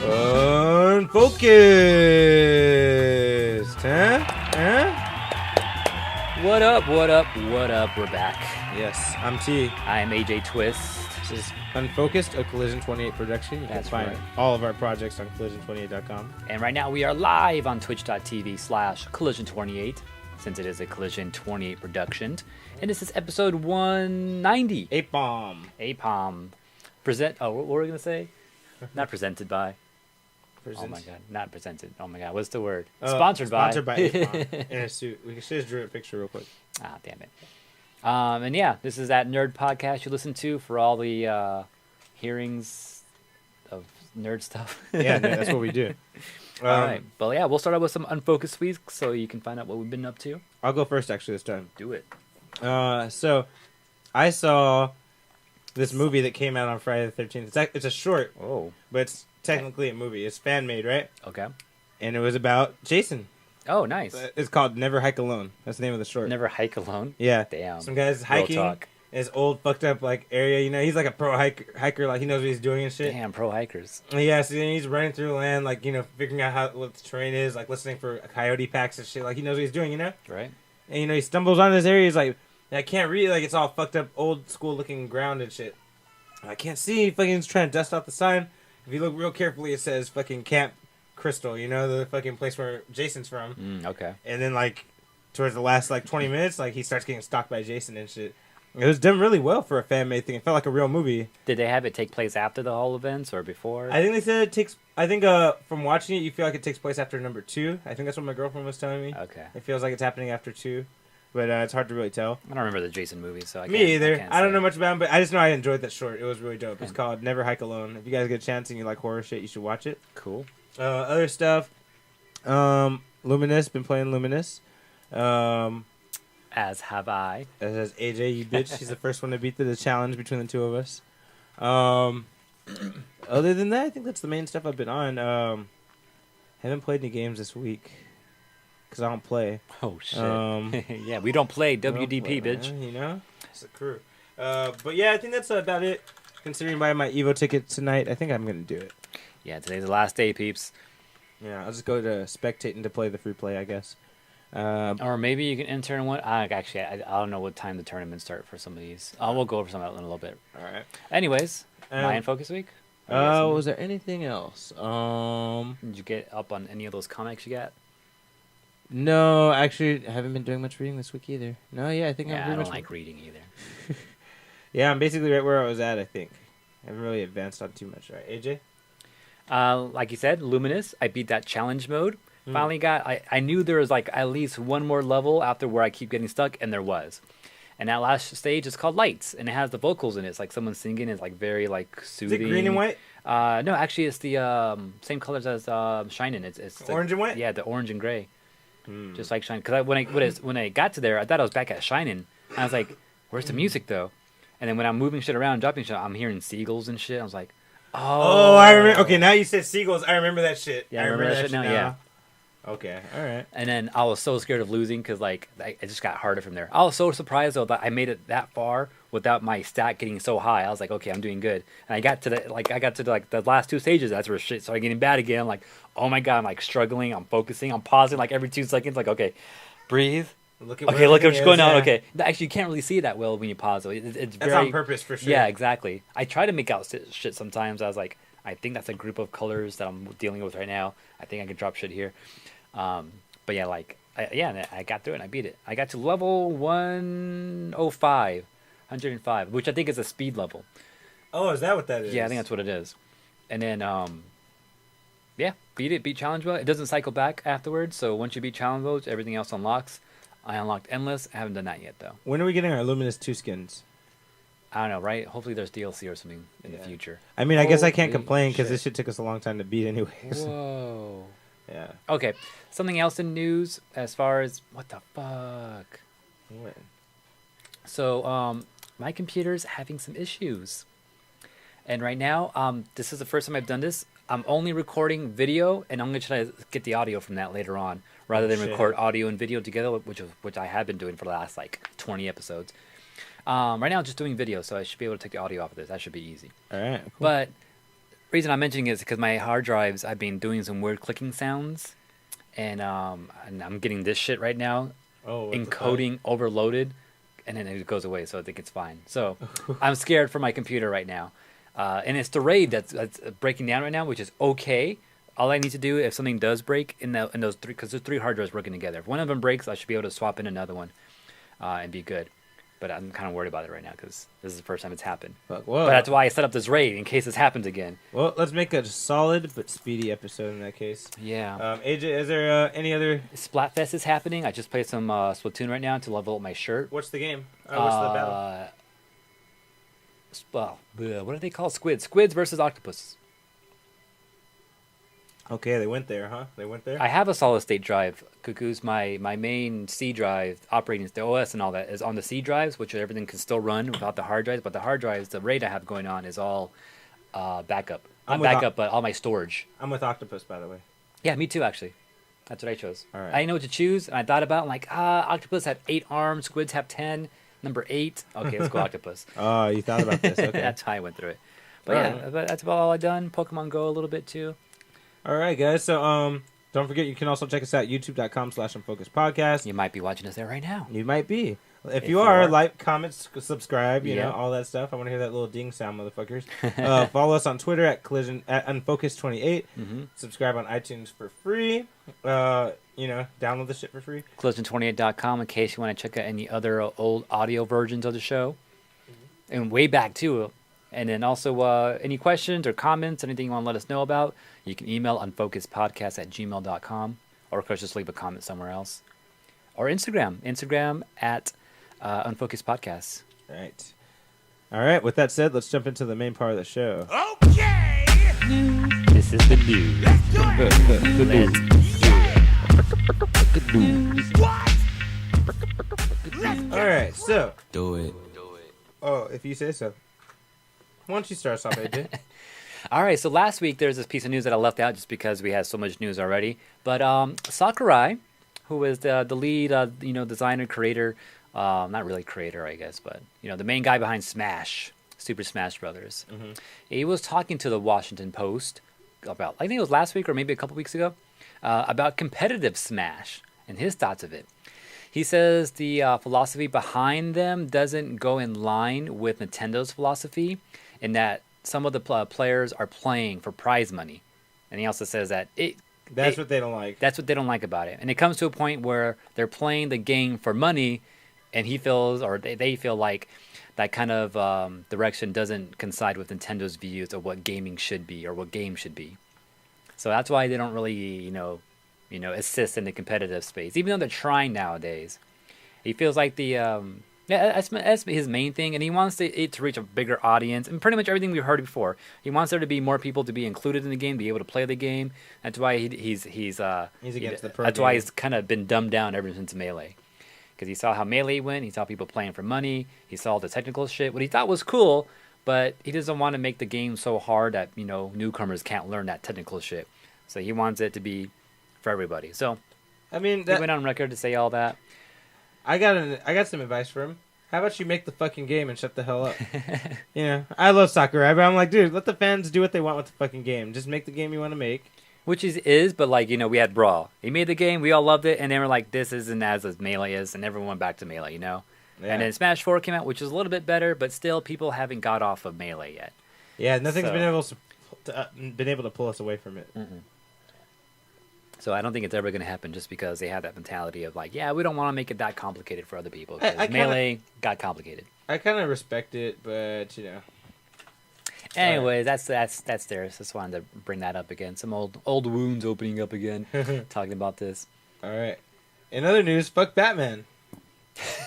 Unfocused, huh? What up, what up, what up? We're back. Yes, I'm T. I am AJ Twist. This is Unfocused, a Collision 28 production. You That's can find right. all of our projects on collision28.com. And right now we are live on twitch.tv/Collision28, since it is a Collision 28 production. And this is episode 190. Ep.190. Ep.190. What were we going to say? Not presented by. Presents. Oh my god, not presented. Oh my god, what's the word? Sponsored by. Sponsored by Ep.190. In a suit. We should just drew a picture real quick. Ah, damn it. And yeah, this is that nerd podcast you listen to for all the hearings of nerd stuff. Yeah, that's what we do. All right. But yeah, we'll start out with some Unfocused weeks so you can find out what we've been up to. I'll go first, actually, this time. Do it. So, I saw this movie that came out on Friday the 13th. It's a short, Oh. but it's technically a movie. It's fan-made, right? Okay. And it was about Jason. Oh, nice. It's called Never Hike Alone. That's the name of the short. Never hike alone. Yeah. Damn. Some guy's Real hiking talk. in this old fucked up like area. You know, he's like a pro hiker. Like he knows what he's doing and shit. Damn, pro hikers. And yeah, so then he's running through the land, like, you know, figuring out what the terrain is, like listening for coyote packs and shit. Like he knows what he's doing, you know. Right. And you know, he stumbles on this area. He's like, I can't read. Like it's all fucked up, old school looking ground and shit. I can't see. Fucking trying to dust off the sign. If you look real carefully, it says fucking Camp Crystal. You know, the fucking place where Jason's from. Okay. And then like towards the last like 20 minutes, like he starts getting stalked by Jason and shit. It was done really well for a fan-made thing. It felt like a real movie. Did they have it take place after the whole events or before? I think they said it takes. I think from watching it, you feel like it takes place after number 2. I think that's what my girlfriend was telling me. Okay. It feels like it's happening after 2, but it's hard to really tell. I don't remember the Jason movie, so Me either. I don't know much. much about him, but I just know I enjoyed that short. It was really dope. It's called Never Hike Alone. If you guys get a chance and you like horror shit, you should watch it. Cool. Other stuff. Luminous. Been playing Luminous. As have I. As AJ, you bitch. She's the first one to beat the challenge between the two of us. Other than that, I think that's the main stuff I've been on. Haven't played any games this week because I don't play. Oh shit. Yeah, we don't play I don't WDP, play, bitch. man, you know, it's a crew. But yeah, I think that's about it. Considering buying my Evo ticket tonight, I think I'm gonna do it. Yeah, today's the last day, peeps. Yeah, I'll just go to spectating to play the free play, I guess. Or maybe you can enter in one. Actually, I don't know what time the tournaments start for some of these. We'll go over some of that in a little bit. All right. Anyways, my Focus week. Was there anything else? Did you get up on any of those comics you got? No, actually, I haven't been doing much reading this week either. No, yeah, I think I'm Yeah, I pretty don't much. like reading either. Yeah, I'm basically right where I was at. I think I haven't really advanced on too much. Right, AJ? Like you said, Luminous. I beat that challenge mode. Finally got. I knew there was like at least one more level after where I keep getting stuck, and there was. And that last stage is called Lights, and it has the vocals in it. It's like someone singing. It's like very like Is soothing. it green and white? No, actually, it's the same colors as Shining. It's the, Orange and white? Yeah, the orange and gray, just like Shining. Because when I got to there, I thought I was back at Shining. And I was like, "Where's the music though?" And then when I'm moving shit around, dropping shit, I'm hearing seagulls and shit. I was like, Oh, I remember. Okay, now you said seagulls. I remember that shit. Yeah, I remember that shit now, yeah. Okay, all right. And then I was so scared of losing because like it just got harder from there. I was so surprised though that I made it that far without my stat getting so high. I was like, okay, I'm doing good. And I got to the last 2 stages. That's where shit started getting bad again. I'm like, oh my god, I'm like struggling. I'm focusing. I'm pausing like every 2 seconds. Like, okay, breathe. Look at Okay, look, I'm just going on. on. Okay, actually, you can't really see it that well when you pause. It's That's very on purpose for sure. Yeah, exactly. I try to make out shit sometimes. I was like, I think that's a group of colors that I'm dealing with right now. I think I can drop shit here. But yeah, like, I got through it and I beat it. I got to level 105, which I think is a speed level. Oh, is that what that is? Yeah, I think that's what it is. And then, yeah, beat challenge mode. It doesn't cycle back afterwards, so once you beat challenge modes, everything else unlocks. I unlocked Endless. I haven't done that yet, though. When are we getting our Luminous 2 skins? I don't know, right? Hopefully there's DLC or something in the future. I mean, I guess I can't Holy complain because shit. this shit took us a long time to beat anyways. Whoa. Yeah. Okay, something else in news as far as what the fuck. What? So, my computer's having some issues, and right now, this is the first time I've done this. I'm only recording video, and I'm gonna try to get the audio from that later on, rather than record audio and video together, which I have been doing for the last like 20 episodes. Right now, I'm just doing video, so I should be able to take the audio off of this. That should be easy. All right. Cool. But reason I'm mentioning it is because my hard drives, I've been doing some weird clicking sounds, and I'm getting this shit right now, Oh, what encoding overloaded, and then it goes away, so I think it's fine. So I'm scared for my computer right now, and it's the RAID that's breaking down right now, which is okay. All I need to do if something does break in those three, because there's 3 hard drives working together. If one of them breaks, I should be able to swap in another one, and be good. But I'm kind of worried about it right now because this is the first time it's happened. Fuck, But that's why I set up this RAID in case this happens again. Well, let's make a solid but speedy episode in that case. Yeah. AJ, is there any other... Splatfest is happening. I just played some Splatoon right now to level up my shirt. What's the game? What's the battle? What do they call squids? Squids versus octopuses. Okay, they went there, huh? They went there? I have a solid state drive. Cuckoo's my main C drive, operating the OS and all that is on the C drives, which everything can still run without the hard drives. But the hard drives, the RAID I have going on is all backup. Not backup, but all my storage. I'm with Octopus, by the way. Yeah, me too, actually. That's what I chose. All right. I didn't know what to choose, and I thought about it. I'm like, octopus have 8 arms, squids have 10. Number 8. Okay, let's go octopus. Oh, you thought about this. Okay. That's how I went through it. But yeah, but that's about all I've done. Pokemon Go a little bit too. All right, guys. So don't forget, you can also check us out, youtube.com/unfocusedpodcast. You might be watching us there right now. You might be. If you are, like, comment, subscribe, you know, all that stuff. I want to hear that little ding sound, motherfuckers. Follow us on Twitter at Unfocused28. Subscribe on iTunes for free. You know, download the shit for free. Collision28.com in case you want to check out any other old audio versions of the show. And way back, too. And then also, any questions or comments, anything you want to let us know about, you can email unfocusedpodcast@gmail.com, or of course just leave a comment somewhere else. Or Instagram at Unfocused Podcasts. Right. All right, with that said, let's jump into the main part of the show. Okay! This is the news. Let's do it! What? Let's All right, so. Do it. Oh, if you say so. Why don't you start us off, AJ? All right, so last week there's this piece of news that I left out just because we had so much news already. But Sakurai, who is the lead, designer, creator, not really creator, I guess, but the main guy behind Super Smash Brothers. He was talking to the Washington Post about, I think it was last week or maybe a couple weeks ago, about competitive Smash and his thoughts of it. He says the philosophy behind them doesn't go in line with Nintendo's philosophy, in that some of the players are playing for prize money. And he also says that That's what they don't like. That's what they don't like about it. And it comes to a point where they're playing the game for money, and he feels, or they feel like that kind of direction doesn't coincide with Nintendo's views of what gaming should be or what games should be. So that's why they don't really, assist in the competitive space, even though they're trying nowadays. He feels like that's his main thing, and he wants it to reach a bigger audience, and pretty much everything we've heard before. He wants there to be more people to be included in the game, be able to play the game. That's why he's against the pro. That's why he's kind of been dumbed down ever since Melee, because he saw how Melee went. He saw people playing for money. He saw the technical shit, what he thought was cool, but he doesn't want to make the game so hard that newcomers can't learn that technical shit. So he wants it to be for everybody. So I mean, he went on record to say all that. I got some advice for him. How about you make the fucking game and shut the hell up? I love Sakurai, but I'm like, dude, let the fans do what they want with the fucking game. Just make the game you want to make. Which but we had Brawl. He made the game, we all loved it, and then we're like, this isn't as Melee is, and everyone went back to Melee, Yeah. And then Smash 4 came out, which is a little bit better, but still, people haven't got off of Melee yet. Yeah, nothing's been able to pull us away from it. So I don't think it's ever going to happen just because they have that mentality of like, yeah, we don't want to make it that complicated for other people. Because Melee got complicated. I kind of respect it, but Anyway, that's theirs. Just wanted to bring that up again. Some old wounds opening up again, talking about this. All right. In other news, fuck Batman.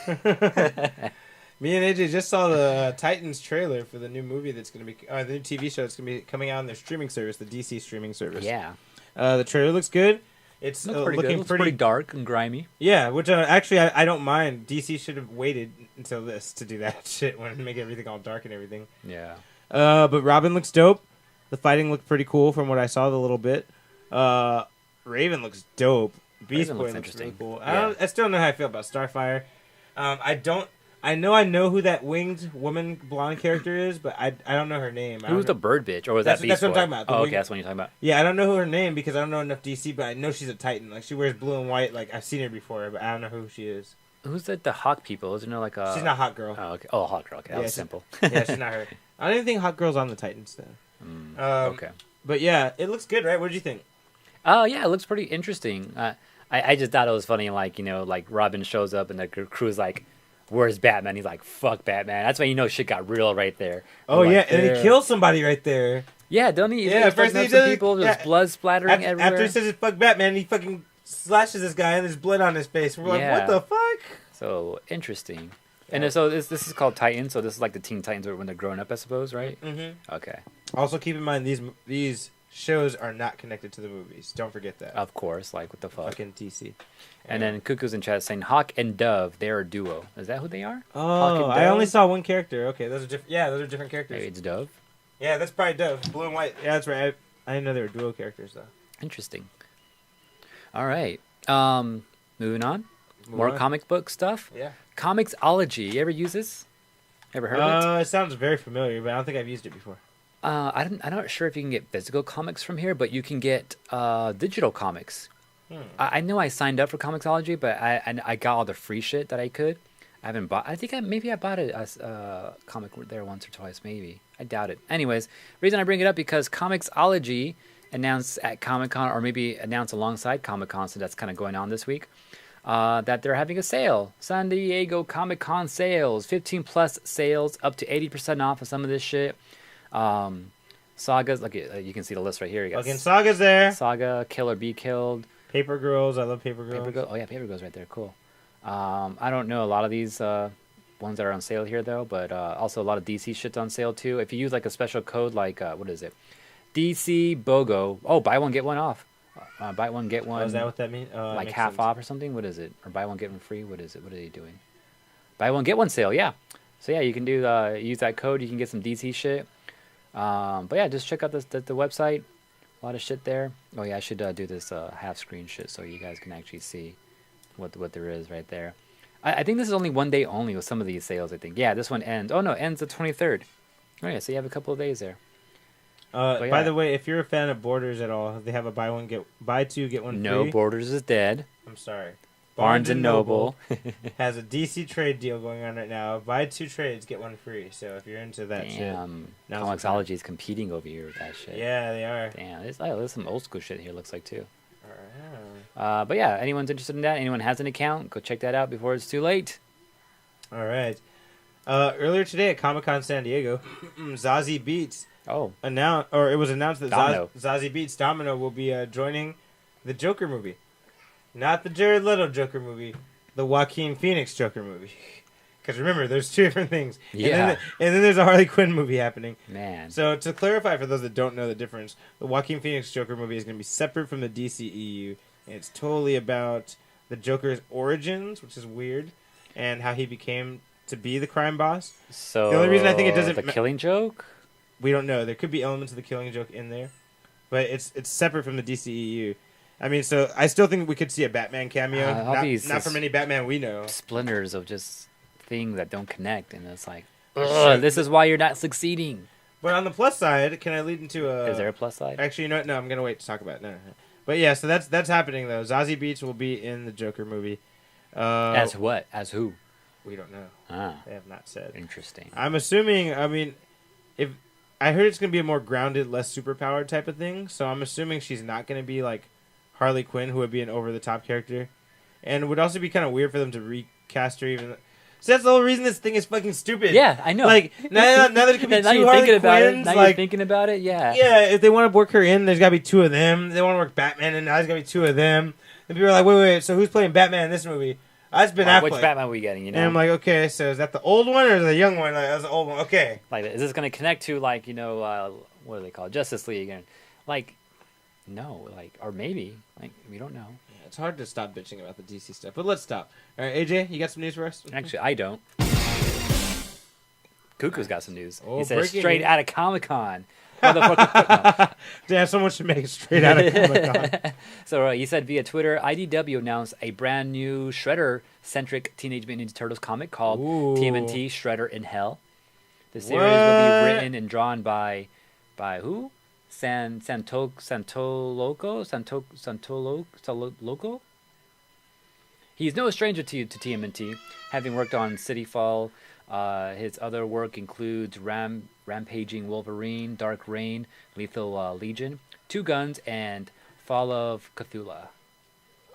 Me and AJ just saw the Titans trailer for the new movie that's going to be, the new TV show that's going to be coming out on their streaming service, the DC streaming service. Yeah. The trailer looks good. It's looking pretty dark and grimy. Yeah, which actually I don't mind. DC should have waited until this to do that shit, when make everything all dark and everything. Yeah. But Robin looks dope. The fighting looked pretty cool from what I saw the little bit. Raven looks dope. Beast Boy looks really cool. Yeah. I still don't know how I feel about Starfire. I don't I know who that winged woman blonde character is, but I don't know her name. I Who's the don't know. bird bitch? Or was that Beast That's what I'm Boy? talking about, the Oh, wing- okay, that's what you're talking about. Yeah, I don't know who her name because I don't know enough DC, but I know she's a Titan. Like she wears blue and white. Like I've seen her before, but I don't know who she is. Who's the Hawk people? Isn't there like a... She's not Hot Girl. Oh, okay. Oh, Hawk Girl. Okay, that Yeah, was she- simple. Yeah, she's not her. I don't even think Hot Girl's on the Titans though. Okay. But yeah, it looks good, right? What did you think? Oh, yeah, it looks pretty interesting. I just thought it was funny, like, like Robin shows up and the crew's like, where's Batman? He's like, fuck Batman. That's when you know shit got real right there. Oh They're yeah, like, and he kills somebody right there. Yeah, don't he? Yeah, He's first fucking he up some does it- people, there's yeah. blood splattering everywhere. After he says it's fuck Batman, he fucking slashes this guy and there's blood on his face. We're like, Yeah. what the fuck? So, interesting. Yeah. And so this is called Titan, so this is like the Teen Titans when they're growing up, I suppose, right? Mm-hmm. Okay. Also, keep in mind these shows are not connected to the movies. Don't forget that. Of course, like, what the fuck? Fucking DC. And then Cuckoo's in chat saying Hawk and Dove, they're a duo. Is that who they are? Hawk Oh, and I only Dove? saw one character. Okay, those are different. Yeah, those are different characters. Maybe it's Dove. Yeah, that's probably Dove. Blue and white. Yeah, that's right. I didn't know they were duo characters though. Interesting. All right. Moving on. Move More on. comic book stuff. Yeah. Comicsology. You ever use this? Ever heard of it? It sounds very familiar, but I don't think I've used it before. I'm not sure if you can get physical comics from here, but you can get digital comics. I know I signed up for Comicsology, but I got all the free shit that I could. I haven't bought. I think maybe I bought a comic there once or twice. Maybe I doubt it. Anyways, reason I bring it up because Comicsology announced at Comic-Con, or maybe announced alongside Comic-Con, so that's kind of going on this week. That they're having a sale. San Diego Comic-Con sales, 15+ sales, up to 80% off of some of this shit. Sagas, like you can see the list right here. You got Fucking Saga's there. Saga, Kill or Be Killed. Paper Girls. I love Paper Girls. Paper Girl. Oh yeah, Paper Girl's right there. Cool. I don't know a lot of these ones that are on sale here though, but also a lot of DC shit's on sale too. If you use like a special code, like what is it? DC BOGO. Oh, buy one get one off. Buy one get one. Oh, is that what that means? Like half off or something? What is it? Or buy one get one free? What is it? What are they doing? Buy one get one sale. Yeah. So yeah, you can do use that code. You can get some DC shit. But yeah, just check out the website. A lot of shit there. Oh yeah, I should do this half screen shit so you guys can actually see what there is right there. I think this is only one day only with some of these sales. I think. Yeah, this one ends. Oh no, ends the 23rd. Oh yeah, so you have a couple of days there. yeah. By the way, if you're a fan of Borders at all, they have a buy two get one free. No, Borders is dead. I'm sorry. Barnes and Noble. has a DC trade deal going on right now. Buy two trades, get one free. So if you're into that Damn, shit, now's the Comixology is competing over here with that shit. time. Yeah, they are. Damn, there's some old school shit here. Looks like too. Alright. But yeah, anyone's interested in that, anyone has an account, go check that out before it's too late. All right. Earlier today at Comic-Con San Diego, Zazie Beetz Oh, it was announced that Domino. Zazie Beetz Domino will be joining the Joker movie. Not the Jared Leto Joker movie, the Joaquin Phoenix Joker movie. Because remember, there's two different things. Yeah. And then there's a Harley Quinn movie happening. man. So to clarify for those that don't know the difference, the Joaquin Phoenix Joker movie is going to be separate from the DCEU. And it's totally about the Joker's origins, which is weird, and how he became to be the crime boss. So the only reason I think it doesn't the ma- Killing Joke? We don't know. There could be elements of the Killing Joke in there, but it's separate from the DCEU. I mean, so I still think we could see a Batman cameo. All these Not from any Batman we know. Splinters of just things that don't connect, and it's like, Sure. ugh, this is why you're not succeeding. But on the plus side, can I lead into a... Is there a plus side? Actually, you know what? No, I'm going to wait to talk about it. No. But yeah, so that's happening, though. Zazie Beetz will be in the Joker movie. As what? As who? We don't know. Ah, They have not said. interesting. I'm assuming, I mean, if I heard it's going to be a more grounded, less superpowered type of thing, so I'm assuming she's not going to be like Harley Quinn, who would be an over-the-top character. And it would also be kind of weird for them to recast her even... So that's the whole reason this thing is fucking stupid. Yeah, I know. Like, now that it could be now two you're Harley thinking about it. Quinns, Now like, you're thinking about it. Yeah. yeah, if they want to work her in, there's got to be two of them. They want to work Batman in, now there's got to be two of them. And people are like, wait, so who's playing Batman in this movie? That's Ben Affleck. Which Batman are we getting? You know. And I'm like, okay, so is that the old one or is it the young one? Like, that's the old one. Okay. Like, is this going to connect to, like, what do they call it? Justice League? And, like, no. Like, or maybe. Like, we don't know. Yeah, it's hard to stop bitching about the DC stuff, but let's stop. All right, AJ, you got some news for us? Actually, I don't. Cuckoo's got some news. Oh, He says breaking straight news. out of Comic-Con. Motherfucker. Damn, someone should make it straight out of Comic-Con. So he said via Twitter, IDW announced a brand new Shredder-centric Teenage Mutant Ninja Turtles comic called Ooh. TMNT Shredder in Hell. The series will be written and drawn by who? Santoloco? He's no stranger to TMNT, having worked on Cityfall. His other work includes Rampaging Wolverine, Dark Reign, Lethal Legion, Two Guns, and Fall of Cthulhu.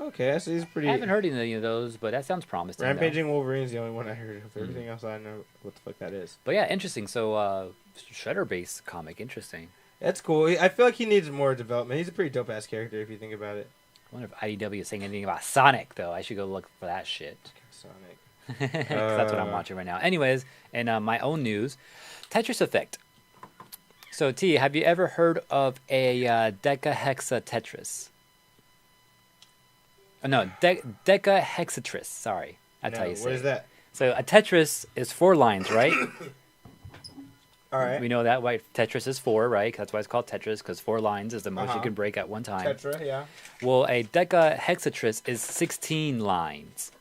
Okay, so he's pretty... I haven't heard any of those, but that sounds promising. Rampaging Wolverine's the only one I heard of. Everything else I know what the fuck that is. But yeah, interesting. So, Shredder-based comic, interesting. That's cool. I feel like he needs more development. He's a pretty dope-ass character if you think about it. I wonder if IDW is saying anything about Sonic, though. I should go look for that shit. Sonic. 'Cause that's what I'm watching right now. Anyways, in my own news, Tetris Effect. So, T, have you ever heard of a decahexa Tetris? Oh, no, decahexatris. Sorry, that's how you say What is that? So a Tetris is 4 lines, right? All right. We know that, right? Tetris is 4, right? That's why it's called Tetris, because 4 lines is the most you can break at one time. Tetra, yeah. Well, a decahexatris is 16 lines.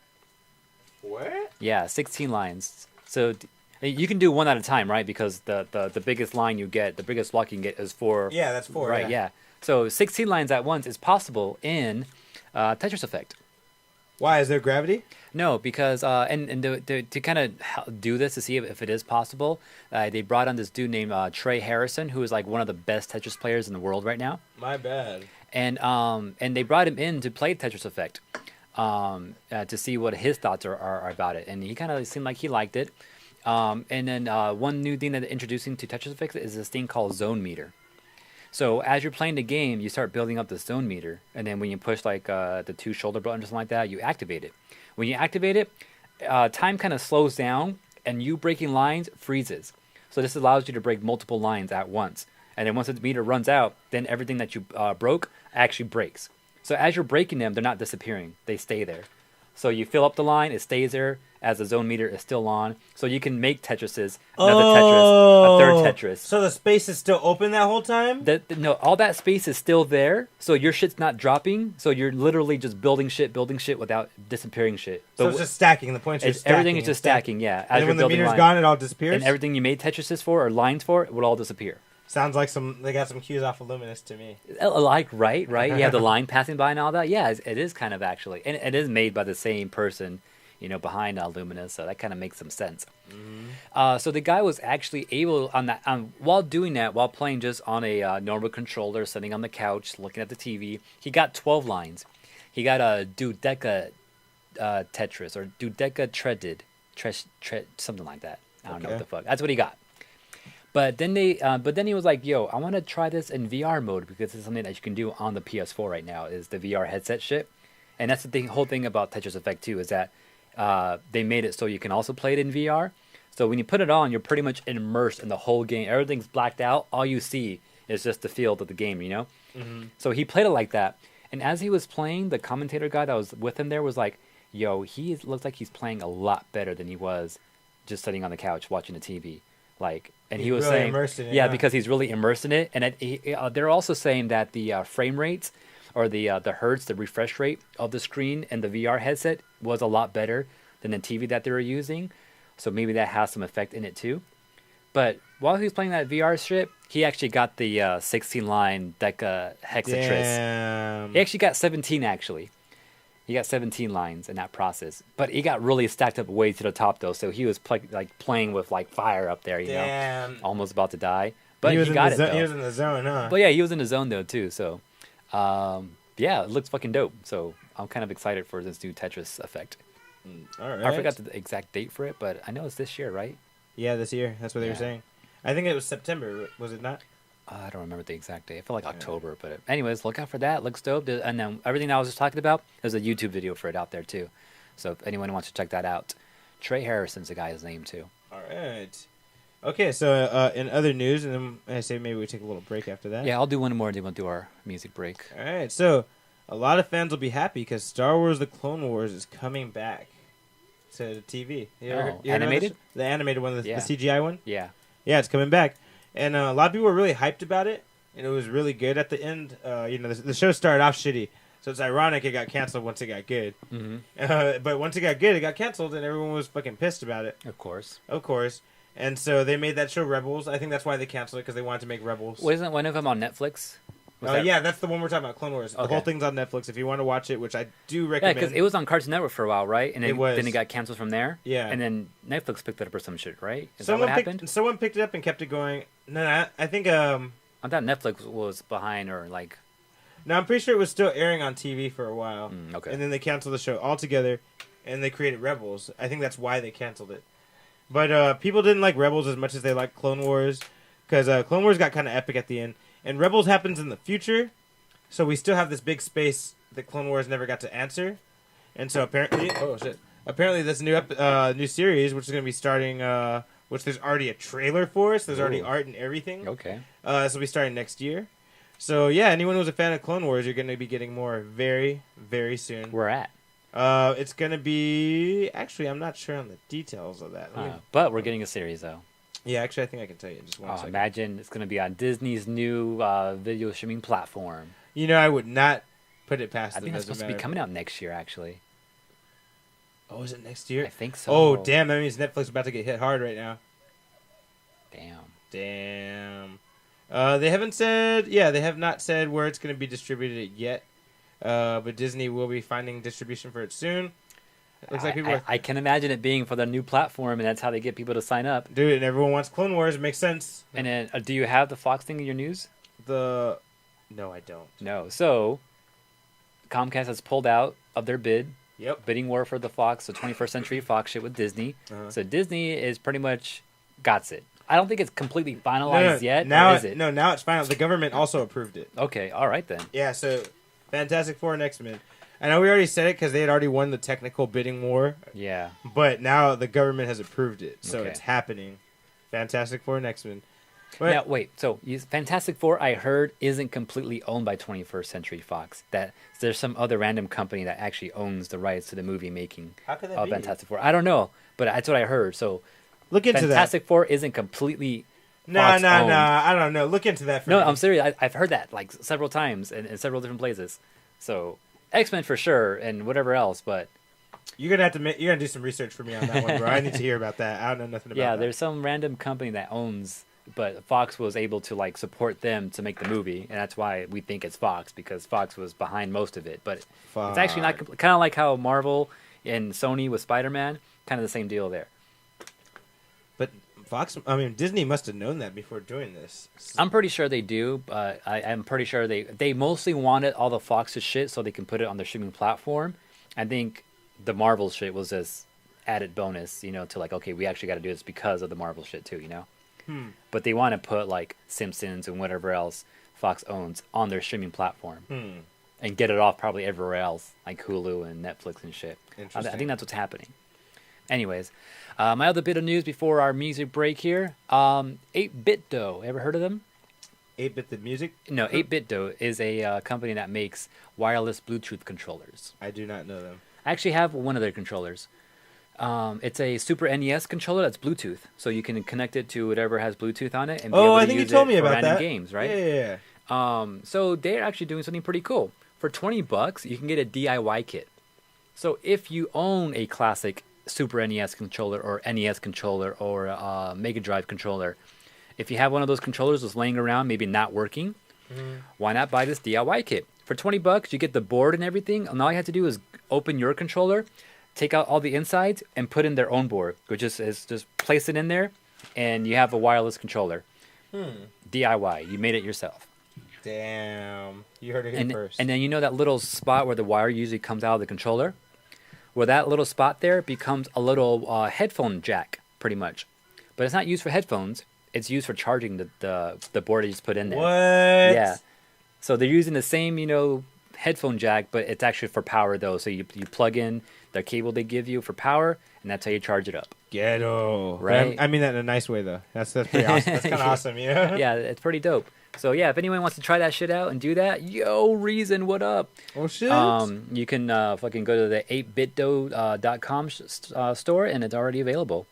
What? Yeah, 16 lines. So you can do one at a time, right? Because the biggest line you get, the biggest block you can get is 4. Yeah, that's 4. Right, yeah. So 16 lines at once is possible in Tetris Effect. Why? Is there gravity? No, because to kind of do this to see if it is possible, they brought on this dude named Trey Harrison, who is like one of the best Tetris players in the world right now. My bad. And they brought him in to play Tetris Effect, to see what his thoughts are about it, and he kind of seemed like he liked it. And then one new thing that they're introducing to Tetris Effect is this thing called Zone Meter. So as you're playing the game, you start building up the zone meter, and then when you push like the 2 shoulder buttons or something like that, you activate it. When you activate it, time kind of slows down, and you breaking lines freezes. So this allows you to break multiple lines at once. And then once the meter runs out, then everything that you broke actually breaks. So as you're breaking them, they're not disappearing; they stay there. So you fill up the line, it stays there as the zone meter is still on. So you can make Tetrises, another Tetris, a third Tetris. So the space is still open that whole time? No, all that space is still there. So your shit's not dropping. So you're literally just building shit without disappearing shit. So it's just stacking. The points are stacking. Everything is just stacking, yeah. And then when the meter's gone, it all disappears? And everything you made Tetrises for or lines for, it would all disappear. Sounds like they got some cues off of Luminous to me. Like, right? You have the line passing by and all that. Yeah, it is kind of actually. And it is made by the same person, behind Luminous, so that kind of makes some sense. Mm-hmm. So the guy was actually able, while doing that, while playing just on a normal controller, sitting on the couch, looking at the TV, he got 12 lines. He got a Dudeca Tetris, or Dudeca Treaded, something like that. I don't know what the fuck. That's what he got. But then he was like, "Yo, I want to try this in VR mode because it's something that you can do on the PS4 right now. Is the VR headset shit, and that's the whole thing about Tetris Effect too. Is that they made it so you can also play it in VR. So when you put it on, you're pretty much immersed in the whole game. Everything's blacked out. All you see is just the field of the game. Mm-hmm. So he played it like that. And as he was playing, the commentator guy that was with him there was like, "Yo, he looks like he's playing a lot better than he was just sitting on the couch watching the TV." And he was really saying, because he's really immersed in it. And they're also saying that the frame rates or the hertz, the refresh rate of the screen and the VR headset was a lot better than the TV that they were using. So maybe that has some effect in it too. But while he was playing that VR shit, he actually got the 16-line decahexatris. Damn. He actually got 17, actually. He got 17 lines in that process, but he got really stacked up way to the top though. So he was playing with fire up there, Damn. almost about to die. But he got it though. He was in the zone, huh? But yeah, he was in the zone though too. So, yeah, it looks fucking dope. So I'm kind of excited for this new Tetris Effect. All right. I forgot the exact date for it, but I know it's this year, right? Yeah, this year. That's what they were saying. I think it was September. Was it not? I don't remember the exact date. I feel like October, but anyways, look out for that. Looks dope. And then everything I was just talking about, there's a YouTube video for it out there too. So if anyone wants to check that out, Trey Harrison's the guy's name too. All right. Okay, so in other news, and then I say maybe we take a little break after that. Yeah, I'll do one more, then we'll do our music break. All right, so a lot of fans will be happy because Star Wars: The Clone Wars is coming back to the TV. You heard animated? The animated one, the CGI one? Yeah. Yeah, it's coming back. and a lot of people were really hyped about it, and it was really good at the end. The show started off shitty, so it's ironic it got canceled once it got good. Mm-hmm. But once it got good, it got canceled, and everyone was fucking pissed about it. Of course. And so they made that show Rebels. I think that's why they canceled it, because they wanted to make Rebels. Wasn't one of them on Netflix? Yeah, that's the one we're talking about, Clone Wars. Okay. The whole thing's on Netflix if you want to watch it, which I do Yeah, recommend. because it was on Cartoon Network for a while, right? And It was. then it got canceled from there. Yeah. And then Netflix picked it up or some shit, right? Is that what happened? Someone picked it up and kept it going. No, I think I thought Netflix was behind or like... No, I'm pretty sure it was still airing on TV for a while. Okay. And then they canceled the show altogether, and they created Rebels. I think that's why they canceled it. But people didn't like Rebels as much as they liked Clone Wars, because Clone Wars got kind of epic at the end. And Rebels happens in the future, so we still have this big space that Clone Wars never got to answer. And so apparently... Oh, shit. Apparently this new series, which is going to be starting... which there's already a trailer for, so there's already art and everything. Okay. This will be starting next year. So, yeah, anyone who's a fan of Clone Wars, you're going to be getting more very, very soon. Where at? It's going to be... Actually, I'm not sure on the details of that. But we're getting a series, though. Yeah, actually, I think I can tell you in just one second. Imagine it's going to be on Disney's new video streaming platform. You know, I would not put it past I them. think it's supposed to be coming out next year, actually. Oh, is it next year? I think so. Oh, damn. That means Netflix is about to get hit hard right now. Damn. They haven't said... Yeah, they have not said where it's going to be distributed yet. But Disney will be finding distribution for it soon. It looks like people I can imagine it being for the new platform, and that's how they get people to sign up. Dude, and everyone wants Clone Wars. It makes sense. And then, do you have the Fox thing in your news? No, I don't. No. So, Comcast has pulled out of their bid. Yep. Bidding war for the Fox, the 21st Century Fox shit with Disney. Uh-huh. So Disney is pretty much got it. I don't think it's completely finalized yet. Now is it? No, now it's final. The government also approved it. Okay, all right then. Yeah, so Fantastic Four and X-Men. I know we already said it because they had already won the technical bidding war. Yeah. But now the government has approved it, so Okay. it's happening. Fantastic Four and X-Men. But Now, wait. So, Fantastic Four, I heard, isn't completely owned by 21st Century Fox. That there's some other random company that actually owns the rights to the movie making how could that of be? Fantastic Four. I don't know, but that's what I heard. So, Look into Fantastic Four isn't completely that. No. Fox-owned. I don't know. Look into that for No, me. I'm serious. I've heard that like several times in several different places. So, X-Men for sure, and whatever else, but... You're gonna do some research for me on that one, bro. I need to hear about that. I don't know nothing about Yeah, that. there's some random company that owns, but Fox was able to like support them to make the movie, and that's why we think it's Fox, because Fox was behind most of it. But it's actually not kind of like how Marvel and Sony with Spider-Man, kind of the same deal there. But Disney must have known that before doing this. I'm pretty sure they do, but I'm pretty sure they mostly wanted all the Fox's shit so they can put it on their streaming platform. I think the Marvel shit was just added bonus, to like, okay, we actually got to do this because of the Marvel shit too, But they want to put like Simpsons and whatever else Fox owns on their streaming platform and get it off probably everywhere else, like Hulu and Netflix and shit. I think that's what's happening. Anyways, my other bit of news before our music break here, 8-Bit Dough. Ever heard of them? 8-Bit the music? No, 8-Bit Dough is a company that makes wireless Bluetooth controllers. I do not know them. I actually have one of their controllers. It's a Super NES controller that's Bluetooth, so you can connect it to whatever has Bluetooth on it and be able to I think use you told it me for about random that. games, right? Yeah. So they're actually doing something pretty cool. For $20, you can get a DIY kit. So if you own a classic Super NES controller or NES controller or a Mega Drive controller, if you have one of those controllers that's laying around, maybe not working, why not buy this DIY kit? For $20, you get the board and everything, and all you have to do is open your controller, take out all the insides, and put in their own board, which is just place it in there, and you have a wireless controller. DIY. You made it yourself. Damn. You heard it here first. And then that little spot where the wire usually comes out of the controller? Well, that little spot there becomes a little headphone jack, pretty much. But it's not used for headphones. It's used for charging the board you just put in there. What? Yeah. So they're using the same, headphone jack, but it's actually for power, though. So you plug in the cable they give you for power, and that's how you charge it up. Ghetto. Right? I mean that in a nice way, though. That's pretty awesome. That's kind of awesome, Yeah, it's pretty dope. So, yeah, if anyone wants to try that shit out and do that, Reason, what up? Oh, shit. You can fucking go to the 8bitdough.com store, and it's already available.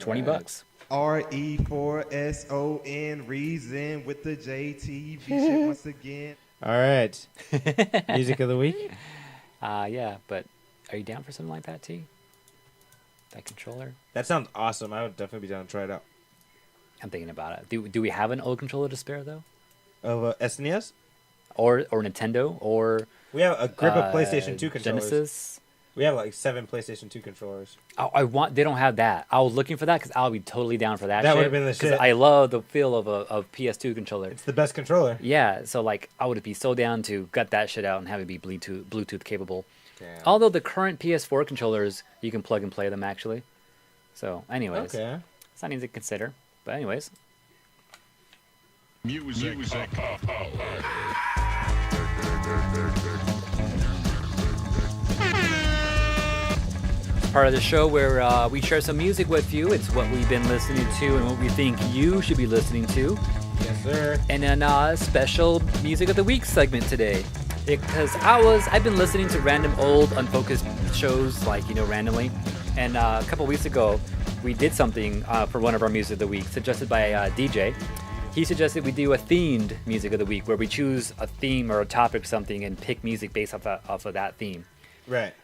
$20. RE4SON reason with the JTV shit once again. All right. Music of the week. Yeah, but are you down for something like that, T? That controller? That sounds awesome. I would definitely be down to try it out. I'm thinking about it. Do we have an old controller to spare though? Of SNES? Or Nintendo or We have a grip of PlayStation 2 controllers. Genesis? We have like 7 PlayStation 2 controllers. I want. They don't have that. I was looking for that because I'll be totally down for that. That shit, would've been the 'cause shit. I love the feel of a PS2 controller. It's the best controller. Yeah, so like I would be so down to gut that shit out and have it be Bluetooth capable. Damn. Although the current PS4 controllers, you can plug and play them actually. So, anyways, Okay. something to consider. But anyways, Music. part of the show where we share some music with you. It's what we've been listening to and what we think you should be listening to. Yes, sir. And then a special music of the week segment today, because I've been listening to random old Unfocused shows, like randomly, and a couple weeks ago we did something for one of our music of the week suggested by DJ. He suggested we do a themed music of the week where we choose a theme or a topic or something and pick music based off of that theme. Right.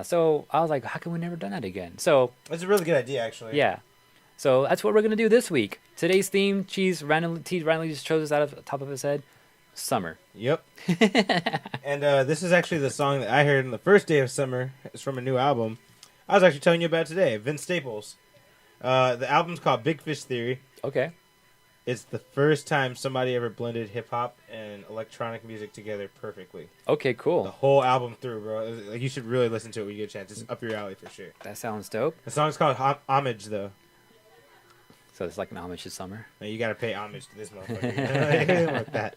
So I was like, how come we never done that again? So That's a really good idea, actually. yeah. So that's what we're gonna do this week. Today's theme, T randomly just chose this out of the top of his head. Summer. Yep. And this is actually the song that I heard on the first day of summer. It's from a new album. I was actually telling you about today. Vince Staples. The album's called Big Fish Theory. Okay. It's the first time somebody ever blended hip hop and electronic music together perfectly. Okay, The cool. whole album through, bro. Like, you should really listen to it when you get a chance. It's up your alley for sure. That sounds dope. The song's called Homage, though. So it's like an homage to summer. Now, you gotta pay homage to this motherfucker. Like that.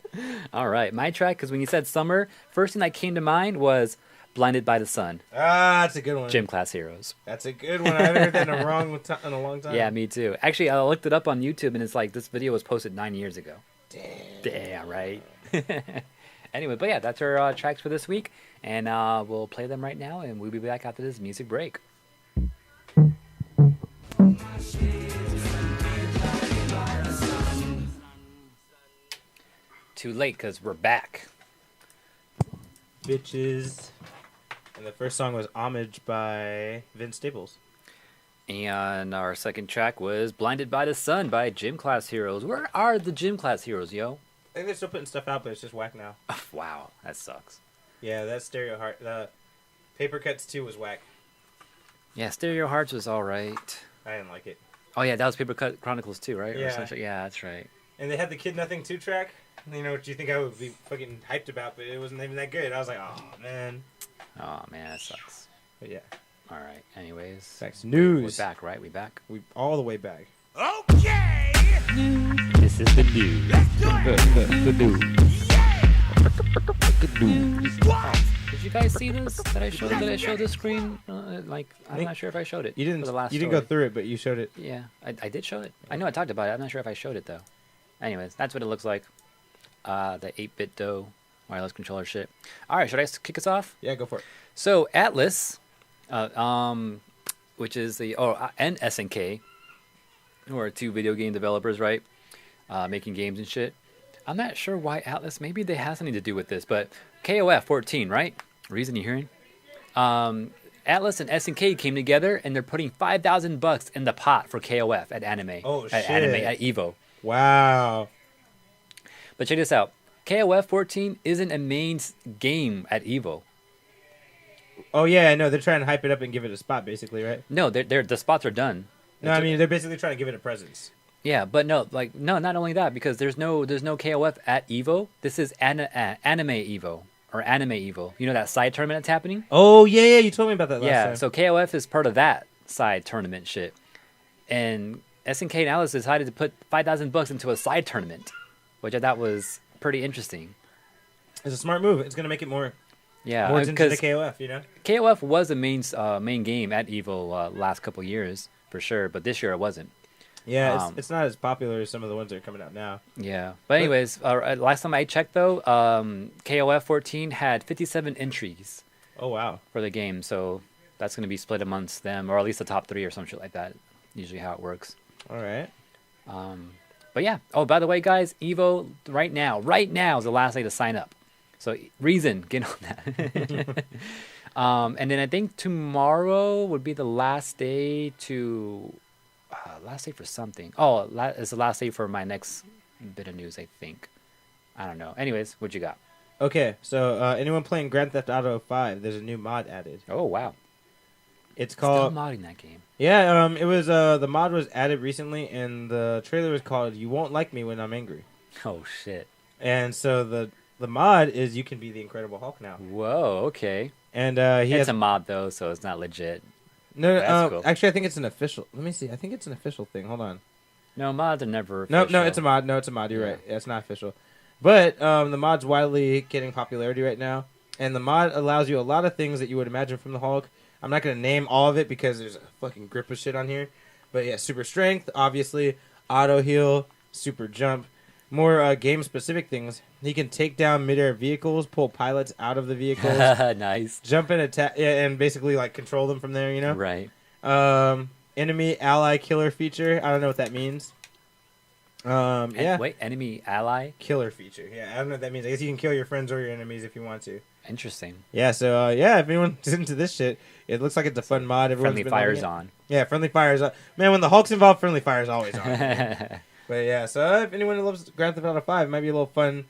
All right, my track, because when you said summer, first thing that came to mind was Blinded by the Sun, Ah, that's a good one. Gym Class Heroes. That's a good one. I haven't heard that in a long time. Yeah, me too. Actually, I looked it up on YouTube, and it's like this video was posted 9 years ago. Damn, right? Anyway, but yeah, that's our tracks for this week, and we'll play them right now, and we'll be back after this music break. Too late, because we're back. Bitches. And the first song was Homage by Vince Staples. And our second track was Blinded by the Sun by Gym Class Heroes. Where are the Gym Class Heroes, yo? I think they're still putting stuff out, but it's just whack now. Wow, that sucks. Yeah, that Stereo Heart. The Paper Cuts 2 was whack. Yeah, Stereo Hearts was alright. I didn't like it. Oh yeah, that was Paper Cut Chronicles too, right? Or Yeah. something- yeah, that's right. And they had the Kid Nothing 2 track. You know what you think I would be fucking hyped about, but it wasn't even that good. I was like, oh, man. Oh man, that sucks. But yeah. Alright, anyways. Back to We're news. back, right? We back? We all the way back. Okay. This is the news. The news. Oh, did you guys see this? Did I show the screen? I'm not sure if I showed it. You didn't. For the last You didn't go story. through it, but you showed it. Yeah, I did show it. I know I talked about it. I'm not sure if I showed it though. Anyways, that's what it looks like. The 8-bit DOE wireless controller shit. All right, should I kick us off? Yeah, go for it. So Atlas, which is and SNK, who are two video game developers, right? Making games and shit. I'm not sure why Atlas. Maybe they have something to do with this, but KOF 14, right? Reason you're hearing? Atlas and SNK came together, and they're putting $5,000 in the pot for KOF at Anime. Oh, at shit. Anime at Evo. Wow. But check this out. KOF 14 isn't a main game at Evo. Oh, yeah, I know. They're trying to hype it up and give it a spot, basically, right? No, the spots are done. No, I mean, they're basically trying to give it a presence. Yeah, but no, not only that, because there's no KOF at Evo. This is Anime Evo or Anime Evo. You know that side tournament that's happening? Oh, yeah, you told me about that last time. So KOF is part of that side tournament shit. And SNK and Atlas decided to put $5,000 into a side tournament, which I thought was pretty interesting. It's a smart move. It's going to make it more Yeah, into the because KOF, you know? KOF was a main game at Evo last couple years for sure, but this year it wasn't. Yeah, it's not as popular as some of the ones that are coming out now. Yeah, but anyways, last time I checked though, KOF 14 had 57 entries Oh, wow. for the game, so that's going to be split amongst them, or at least the top 3 or some shit like that. Usually how it works. All right. But yeah. Oh, by the way, guys, Evo right now is the last day to sign up. So Reason, get on that. And then I think tomorrow would be the last day to last day for something. Oh, it's the last day for my next bit of news, I think. I don't know. Anyways, what you got? Okay, so anyone playing Grand Theft Auto 5? There's a new mod added. Oh wow, It's still called. modding that game. Yeah. It was. The mod was added recently, and the trailer was called "You Won't Like Me When I'm Angry." Oh shit. And so the mod is you can be the Incredible Hulk now. Whoa. Okay. And he It's has a mod though, so it's not legit. no. That's cool. Actually, I think it's an official. Let me see. I think it's an official thing. Hold on. No, mods are never. No, official. it's a mod. No, it's a mod. You're Yeah. right. Yeah, it's not official. But the mod's widely getting popularity right now, and the mod allows you a lot of things that you would imagine from the Hulk. I'm not gonna name all of it because there's a fucking grip of shit on here. But yeah, super strength, obviously, auto heal, super jump, more game specific things. He can take down midair vehicles, pull pilots out of the vehicles, Nice. jump and attack, and basically like control them from there. You know. Right. Enemy ally killer feature. I don't know what that means. Yeah. Wait, enemy ally. Killer feature. Yeah, I don't know what that means. I guess you can kill your friends or your enemies if you want to. Interesting. Yeah, so yeah, if anyone's into this shit, it looks like it's a fun mod. Everyone's Friendly been fire's loving it. on. Yeah, friendly fire's on. Man, when the Hulk's involved, friendly fire's always on. But yeah, so if anyone loves Grand Theft Auto 5, it might be a little fun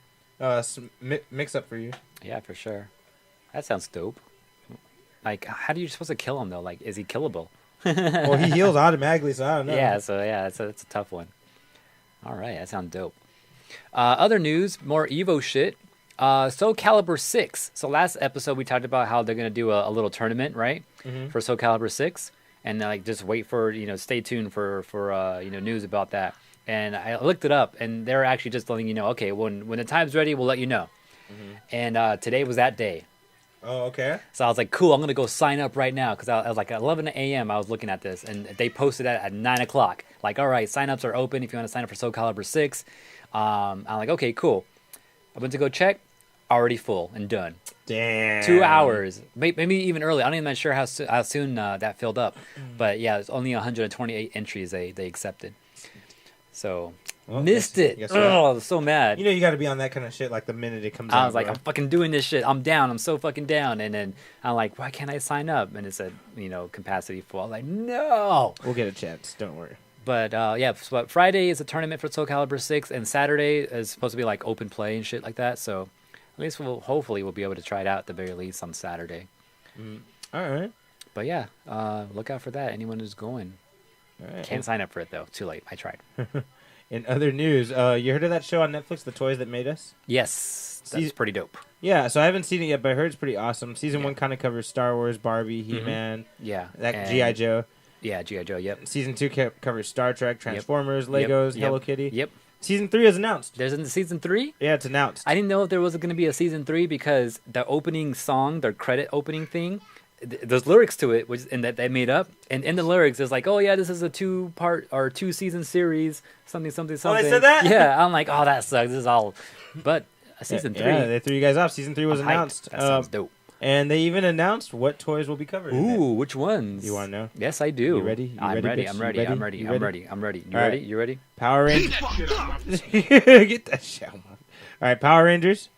mix up for you. Yeah, for sure. That sounds dope. Like, how do you supposed to kill him though? Like, is he killable? Well, he heals automatically, so I don't know. Yeah, so yeah, it's a tough one. All right, that sounds dope. Other news, more Evo shit. Soul Calibur 6. So last episode we talked about how they're gonna do a little tournament, right, for Soul Calibur 6, and like just wait for stay tuned for news about that. And I looked it up, and they're actually just letting you know, okay, when the time's ready, we'll let you know. And today was that day. Oh, okay. So I was like, cool, I'm going to go sign up right now. Because I was like, at 11 a.m., I was looking at this. And they posted that at 9 o'clock. Like, all right, sign-ups are open if you want to sign up for Soul Calibur 6. I'm like, okay, cool. I went to go check. Already full and done. Damn. 2 hours. Maybe even early. I'm not even sure how soon that filled up. But yeah, it's only 128 entries they accepted. So, Well, missed it. guess what? Oh, I was so mad. You got to be on that kind of shit like the minute it comes out. I was like, bro. I'm fucking doing this shit. I'm down. I'm so fucking down. And then I'm like, why can't I sign up? And it said, capacity full. I'm like, no. We'll get a chance. Don't worry. But yeah, so Friday is a tournament for Soul Calibur 6, and Saturday is supposed to be like open play and shit like that. So at least hopefully we'll be able to try it out at the very least on Saturday. All right. But yeah, look out for that. Anyone who's going. All right. Can't sign up for it though. Too late. I tried. In other news, you heard of that show on Netflix, The Toys That Made Us? Yes, that's pretty dope. Yeah, so I haven't seen it yet, but I heard it's pretty awesome. Season 1 kind of covers Star Wars, Barbie, He-Man, Yeah. that G.I. Joe. Yeah, G.I. Joe, yep. Season 2 covers Star Trek, Transformers, Legos, Yep. Hello Kitty. Yep. Season 3 is announced. There's in season 3? Yeah, it's announced. I didn't know if there was going to be a season 3 because the opening song, their credit opening thing, there's lyrics to it, and that they made up. And in the lyrics, it's like, oh yeah, this is a 2-part or 2-season series, something. Oh, they said that? Yeah, I'm like, oh, that sucks. This is all, but season 3. Yeah, they threw you guys off. Season 3 was I'm hyped. announced. That sounds dope. And they even announced what toys will be covered. in it. Ooh, which ones? You want to know? Yes, I do. You ready? You I'm ready, ready. bitch? I'm You ready. ready? I'm ready. You I'm ready? ready. I'm ready. You All right. ready? You ready? Power Rangers. Get that shit on. All right, Power Rangers.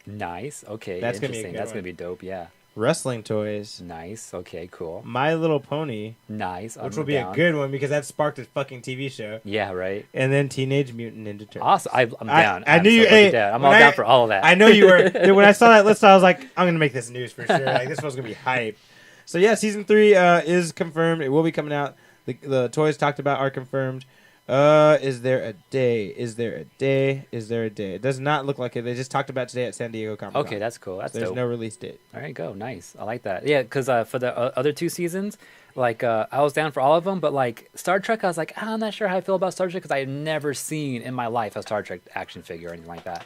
Nice. Okay. That's gonna be a interesting. good That's one. gonna be dope. Yeah. Wrestling toys. Nice. Okay. Cool. My Little Pony, Nice. which will be a good one because that sparked a fucking TV show. Yeah. Right. And then Teenage Mutant Ninja Turtles. Awesome. I'm down. I I'm knew so you. fucking Hey, down. I'm when all down for all of that. I know you were. Dude, when I saw that list, I was like, I'm gonna make this news for sure. Like this was gonna be hype. So yeah, season 3 is confirmed. It will be coming out. The toys talked about are confirmed. Is there a day? Is there a day? Is there a day? It does not look like it. They just talked about today at San Diego Comic Con. Okay, that's cool. That's There's dope. no release date. All right, go. Nice. I like that. Yeah, because for the other 2 seasons, like I was down for all of them, but like Star Trek, I was like, I'm not sure how I feel about Star Trek because I had never seen in my life a Star Trek action figure or anything like that.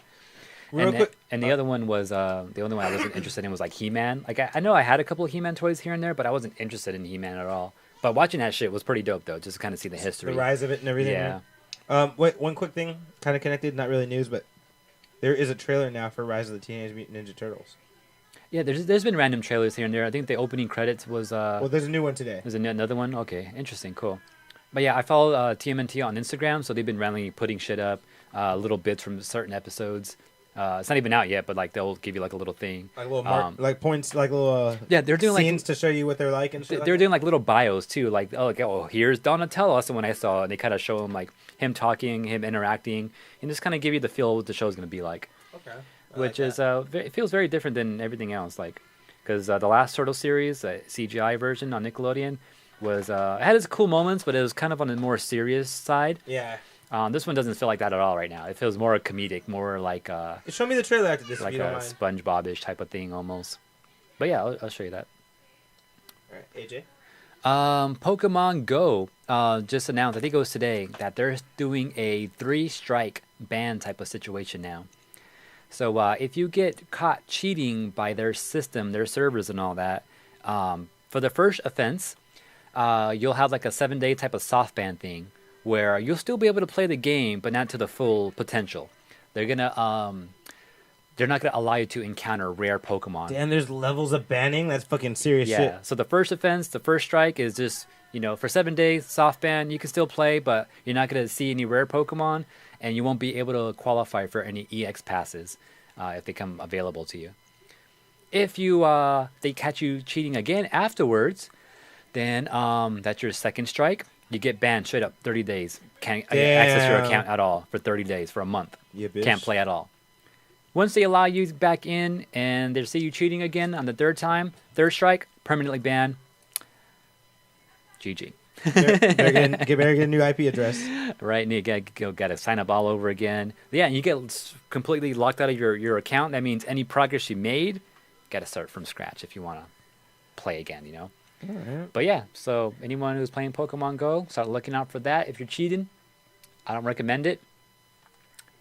Real And, quick, and the other one was the only one I wasn't interested in was like He-Man. Like I know I had a couple of He-Man toys here and there, but I wasn't interested in He-Man at all. But watching that shit was pretty dope though, just to kind of see the history. the rise of it and everything. Yeah. Wait, one quick thing, kind of connected, not really news, but there is a trailer now for Rise of the Teenage Mutant Ninja Turtles. Yeah, there's been random trailers here and there. I think the opening credits was Well, there's a new one today. there's another one. Okay, interesting, cool. But yeah, I follow TMNT on Instagram, so they've been randomly putting shit up, little bits from certain episodes. It's not even out yet, but like they'll give you like a little thing. Like little like points, like little yeah, they're doing scenes like to show you what they're like and shit. they're doing like little bios too. Like oh here's Donatello. That's the one I saw, and they kind of show him like him talking, him interacting, and just kind of give you the feel of what the show's gonna be like. Okay. Which is it feels very different than everything else, like because the last Turtle series, CGI version on Nickelodeon, was it had its cool moments, but it was kind of on the more serious side. Yeah. This one doesn't feel like that at all right now. It feels more comedic, more like Show me the trailer after this, like if you a don't mind. SpongeBob-ish type of thing almost. But yeah, I'll show you that. All right, AJ. Pokemon Go just announced, I think it was today, that they're doing a 3-strike ban type of situation now. So if you get caught cheating by their system, their servers and all that, for the first offense, you'll have like a 7-day type of soft ban thing where you'll still be able to play the game, but not to the full potential. They're not gonna allow you to encounter rare Pokemon. Damn, there's levels of banning. That's fucking serious shit. Yeah. So the first offense, the first strike is just, for 7 days, soft ban, you can still play, but you're not going to see any rare Pokemon, and you won't be able to qualify for any EX passes if they come available to you. If they catch you cheating again afterwards, then that's your second strike. You get banned straight up 30 days. Can't access your account at all for 30 days, for a month. Yeah, bitch. Can't play at all. Once they allow you back in and they see you cheating again on the third strike, permanently banned. GG. Better get a new IP address. Right, and you got to sign up all over again. Yeah, and you get completely locked out of your account. That means any progress you made, got to start from scratch if you want to play again, All right. But yeah, so anyone who's playing Pokemon Go, start looking out for that. If you're cheating, I don't recommend it.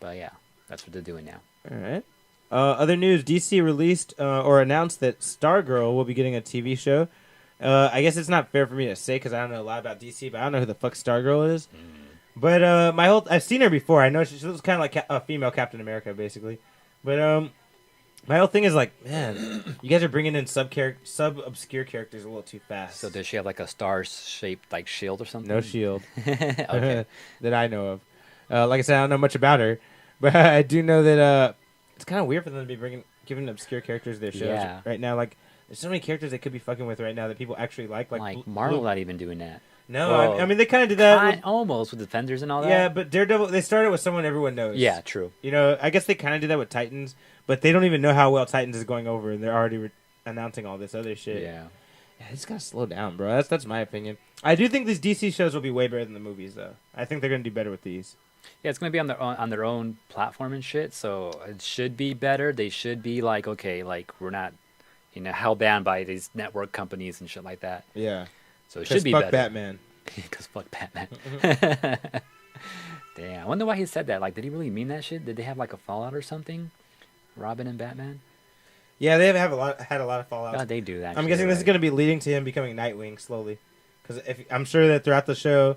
But yeah, that's what they're doing now. All right. Other news: DC released or announced that Stargirl will be getting a TV show. I guess it's not fair for me to say because I don't know a lot about DC, but I don't know who the fuck Stargirl is. But I've seen her before. I know she looks kind of like a female Captain America, basically. But my whole thing is like, man, you guys are bringing in sub-obscure characters a little too fast. So does she have like a star-shaped like shield or something? No shield Okay. that I know of. Like I said, I don't know much about her, but I do know that it's kind of weird for them to be giving obscure characters their shows right now. Like, there's so many characters they could be fucking with right now that people actually like. Like Marvel not even doing that. No, well, I mean they kind of did that. Almost with Defenders and all that. Yeah, but Daredevil, they started with someone everyone knows. Yeah, true. I guess they kind of did that with Titans, but they don't even know how well Titans is going over, and they're already announcing all this other shit. Yeah, they just gotta slow down, bro. That's my opinion. I do think these DC shows will be way better than the movies, though. I think they're gonna do better with these. Yeah, it's gonna be on their own platform and shit, so it should be better. They should be like, okay, like we're not, held bound by these network companies and shit like that. Yeah. So it should be fuck better. Batman. Because fuck Batman. Damn, I wonder why he said that. Like, did he really mean that shit? Did they have like a fallout or something? Robin and Batman? Yeah, they had a lot of fallout. God, they do that. I'm guessing this is going to be leading to him becoming Nightwing slowly, because I'm sure that throughout the show,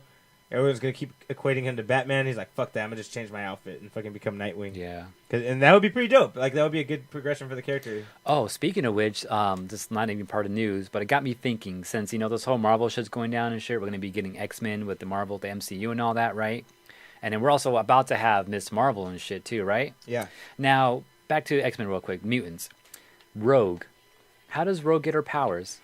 everyone's going to keep equating him to Batman. He's like, fuck that, I'm going to just change my outfit and fucking become Nightwing. Yeah. And that would be pretty dope. Like, that would be a good progression for the character. Oh, speaking of which, this is not even part of news, but it got me thinking, since, this whole Marvel shit's going down and shit, we're going to be getting X-Men with the Marvel, the MCU and all that, right? And then we're also about to have Miss Marvel and shit too, right? Yeah. Now, back to X-Men real quick. Mutants. Rogue. How does Rogue get her powers?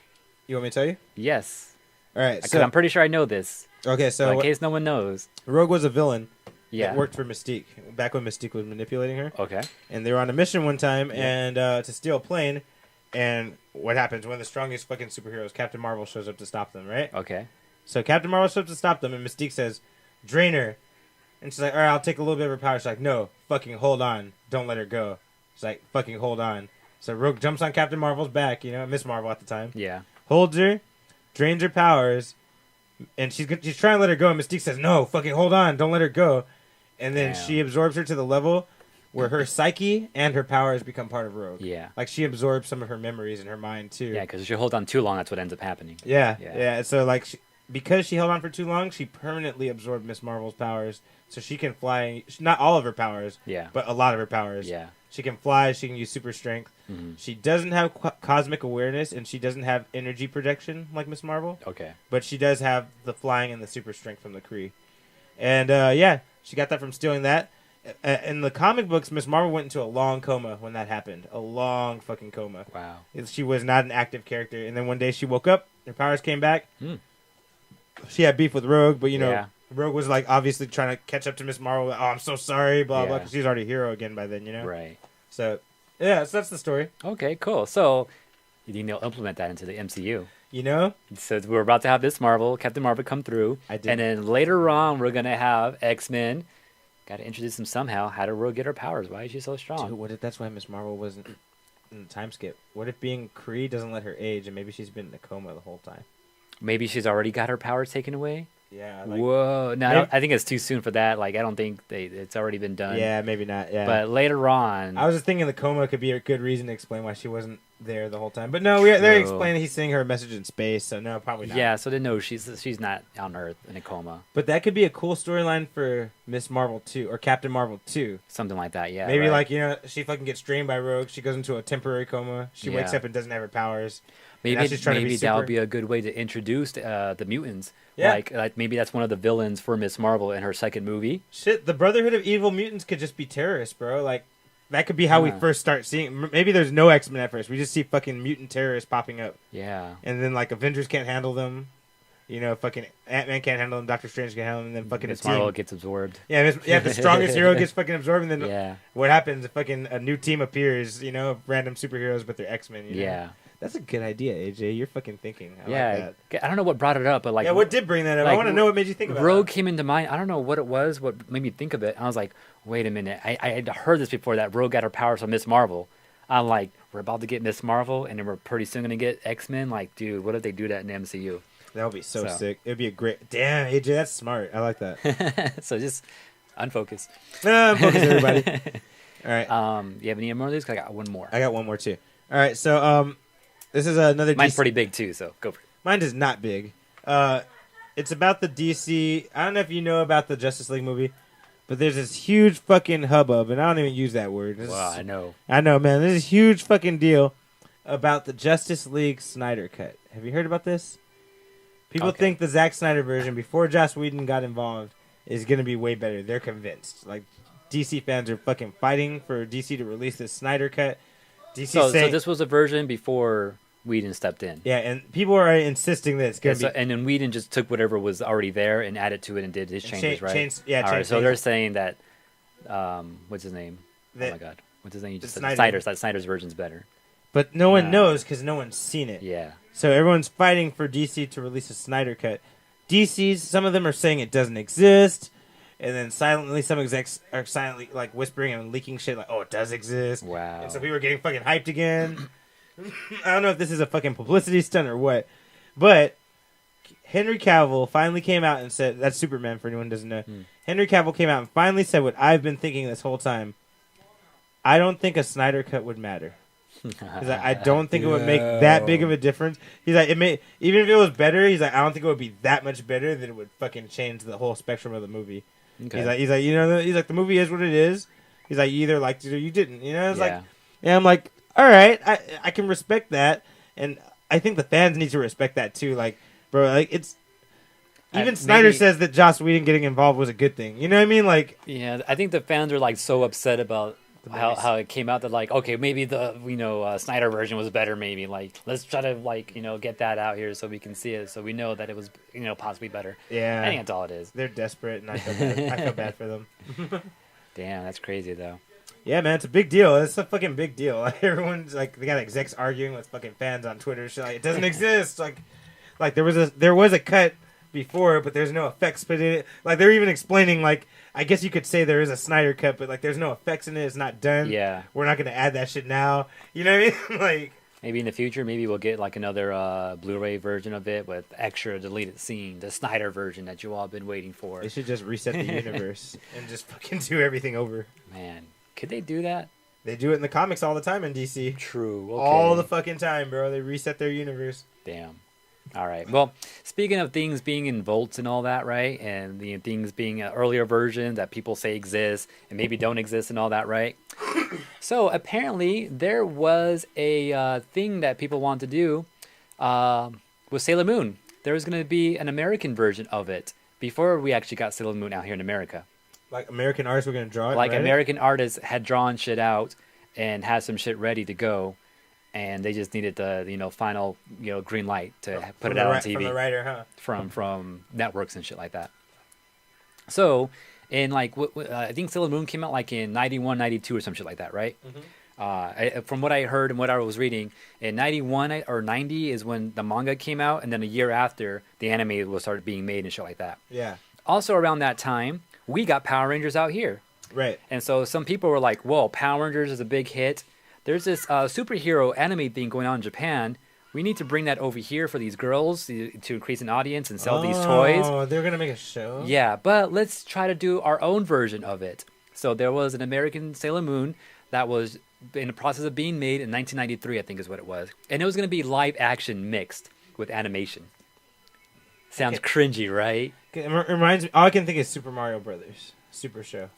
You want me to tell you? Yes. All right. Because I'm pretty sure I know this. Okay, so in case no one knows. Rogue was a villain. Yeah. That worked for Mystique back when Mystique was manipulating her. Okay. And they were on a mission one time and to steal a plane. And what happens? One of the strongest fucking superheroes, Captain Marvel, shows up to stop them, right? Okay. So Captain Marvel shows up to stop them, and Mystique says, "Drain her." And she's like, "All right, I'll take a little bit of her power." She's like, "No, fucking hold on. Don't let her go." She's like, "Fucking hold on." So Rogue jumps on Captain Marvel's back, Miss Marvel at the time. Yeah. Holds her, drains her powers, and she's trying to let her go, and Mystique says, "No, fucking hold on. Don't let her go." And then she absorbs her to the level where her psyche and her powers become part of Rogue. Yeah. Like, she absorbs some of her memories in her mind, too. Yeah, because if you hold on too long, that's what ends up happening. Yeah. So, like, because she held on for too long, she permanently absorbed Miss Marvel's powers, so she can fly. Not all of her powers, Yeah. but a lot of her powers. Yeah. She can fly. She can use super strength. Mhm. She doesn't have cosmic awareness, and she doesn't have energy projection like Miss Marvel. Okay. But she does have the flying and the super strength from the Kree. And yeah, she got that from stealing that. In the comic books, Miss Marvel went into a long coma when that happened. A long fucking coma. Wow. She was not an active character. And then one day she woke up, her powers came back. Hmm. She had beef with Rogue, but Yeah. Rogue was like obviously trying to catch up to Miss Marvel. Oh, I'm so sorry, blah, blah, Yeah. because she's already a hero again by then, Right. So, yeah, so that's the story. Okay, cool. So, you think they'll implement that into the MCU? So So we're about to have this Captain Marvel come through. I did. And then later on, we're going to have X-Men. Got to introduce them somehow. How did Rogue get her powers? Why is she so strong? Dude, what if that's why Miss Marvel wasn't in the time skip? What if being Kree doesn't let her age, and maybe she's been in a coma the whole time? Maybe she's already got her powers taken away? Yeah. Whoa. No, maybe- I think it's too soon for that. Like, I don't think it's already been done. Yeah, maybe not. Yeah. But later on... I was just thinking the coma could be a good reason to explain why she wasn't there the whole time. But no, they're True. explaining he's sending her a message in space, so no, probably not. Yeah, so they know she's not on Earth in a coma. But that could be a cool storyline for Miss Marvel 2 or Captain Marvel 2. Something like that, yeah. Maybe right. she fucking gets drained by Rogue. She goes into a temporary coma. She wakes Yeah. up and doesn't have her powers. Maybe now she's trying to be maybe that would super- be a good way to introduce the mutants. Yeah. Like maybe that's one of the villains for Miss Marvel in her second movie. Shit, the Brotherhood of Evil Mutants could just be terrorists, bro. Like, that could be how we Yeah. first start seeing. Maybe there's no X-Men at first. We just see fucking mutant terrorists popping up. Yeah. And then, like, Avengers can't handle them. Fucking Ant-Man can't handle them. Doctor Strange can't handle them. And then fucking Miss a team. Marvel gets absorbed. Yeah, the strongest hero gets fucking absorbed. And then Yeah. what happens? Fucking a new team appears, random superheroes, but they're X-Men. Yeah. That's a good idea, AJ. You're fucking thinking. I Yeah. like that. I don't know what brought it up, but like Yeah, what did bring that up? I like, want to know what made you think about Rogue that. came into mind. I don't know what it was, what made me think of it. I was like, wait a minute. I had heard this before that Rogue got her powers from Miss Marvel. I'm like, we're about to get Miss Marvel, and then we're pretty soon going to get X-Men. Like, dude, what if they do that in the MCU? That would be so So. sick. It would be a great... Damn, AJ, that's smart. I like that. So just unfocused. Focus, everybody. All right. You have any more of these? 'Cause I got one more. I got one more, too. All right, so this is another Mine's DC... pretty big, too, so go for it. Mine is not big. It's about the DC... I don't know if you know about the Justice League movie, but there's this huge fucking hubbub, and I don't even use that word. Wow, I know. I know, man. There's a huge fucking deal about the Justice League Snyder cut. Have you heard about this? People Okay. think the Zack Snyder version, before Joss Whedon got involved, is going to be way better. They're convinced. Like, DC fans are fucking fighting for DC to release this Snyder cut. DC So saying... this was a version before Whedon stepped in. Yeah, and people are insisting that it's going to be... And then Whedon just took whatever was already there and added to it and did his And changes, right? All right, change so they're things. saying that, what's his name? That- Oh my God, what's his name? You just said Snyder. Snyder's version's better. But no one knows because no one's seen it. Yeah, So everyone's fighting for DC to release a Snyder cut. Some of them are saying it doesn't exist, and then silently some execs are silently like whispering and leaking shit like, "Oh, it does exist." wow. And so people are getting fucking hyped again. I don't know if this is a fucking publicity stunt or what, but Henry Cavill finally came out and said, "That's Superman." For anyone who doesn't know, Henry Cavill came out and finally said what I've been thinking this whole time. I don't think a Snyder cut would matter. He's like, I don't think it would make that big of a difference. He's like, even if it was better, he's like, I don't think it would be that much better that it would fucking change the whole spectrum of the movie. Okay. He's like, the movie is what it is. He's like, you either liked it or you didn't. It's Yeah. like, and I'm like, all right, I can respect that, and I think the fans need to respect that too. Like, bro, like it's. Even Snyder maybe- says that Joss Whedon getting involved was a good thing. You know what I mean? Like, Yeah, I think the fans are like so upset about movies. how it came out that like, okay, maybe the Snyder version was better. Maybe like let's try to like get that out here so we can see it, so we know that it was possibly better. yeah, I think that's all it is. they're desperate, and I feel bad. I feel bad for them. Damn, that's crazy though. Yeah, man, it's a big deal. It's a fucking big deal. Like, everyone's like, they got execs arguing with fucking fans on Twitter. Shit, like, it doesn't exist. Like there was a cut before, but there's no effects put in it. Like, they're even explaining, like, I guess you could say there is a Snyder cut, but like, there's no effects in it. It's not done. Yeah. We're not gonna add that shit now. You know what I mean? Like, Maybe in the future, maybe we'll get like another Blu-ray version of it with extra deleted scene, the Snyder version that you all been waiting for. they should just reset the universe and just fucking do everything over. Man, could they do that? They do it in the comics all the time in DC. True. Okay. All the fucking time, bro. They reset their universe. Damn. All right. Well, speaking of things being in volts and all that, right? And the things being an earlier version that people say exist and maybe don't exist and all that, right? So apparently there was a thing that people want to do with Sailor Moon. There was going to be an American version of it before we actually got Sailor Moon out here in America. Like American artists were gonna draw it. Like right? American artists had drawn shit out and had some shit ready to go, and they just needed the final green light to put it out on TV from the writer, huh? from networks and shit like that. So, in like I think Sailor Moon came out like in 91, 92 or some shit like that, right? From what I heard and what I was reading, in 91 or 90 is when the manga came out, and then a year after the anime was started being made and shit like that. Yeah. Also around that time, we got Power Rangers out here. Right. And so some people were like, whoa, Power Rangers is a big hit. There's this superhero anime thing going on in Japan. We need to bring that over here for these girls to increase an audience and sell these toys. Oh, they're going to make a show? Yeah, but let's try to do our own version of it. So there was an American Sailor Moon that was in the process of being made in 1993, I think is what it was. And it was going to be live action mixed with animation. Sounds cringy, right? It reminds me, all I can think is Super Mario Brothers. Super Show.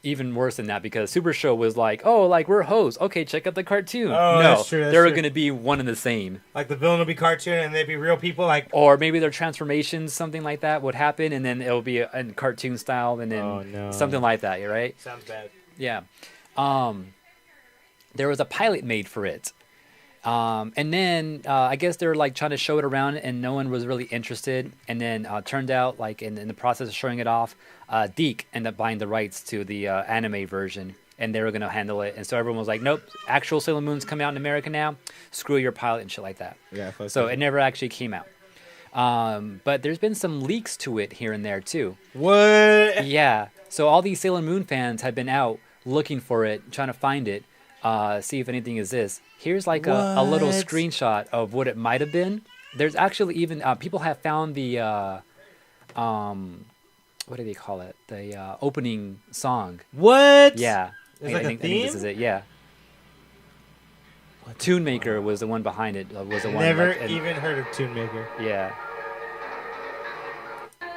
Even worse than that, because Super Show was like, oh, like we're hosts. Okay, check out the cartoon. Oh, no, that's true. they were going to be one and the same. Like the villain will be cartoon and they'd be real people, like. Or maybe their transformations, something like that, would happen, and then it'll be a cartoon style, and then something like that. You right? Sounds bad. Yeah. There was a pilot made for it. And then I guess they were like trying to show it around, and no one was really interested. And then turned out like in the process of showing it off, Deke ended up buying the rights to the anime version, and they were gonna handle it. And so everyone was like, "Nope, actual Sailor Moon's coming out in America now. Screw your pilot and shit like that." Yeah. So it never actually came out. But there's been some leaks to it here and there too. What? Yeah. So all these Sailor Moon fans have been out looking for it, trying to find it. See if anything exists. Here's like a little screenshot of what it might have been. There's actually even people have found the what do they call it? The opening song. What? Yeah, There's like a I think theme? this is it. Yeah. Tune Maker was the one behind it. Was the one. Never like, even heard of Tune Maker. Yeah.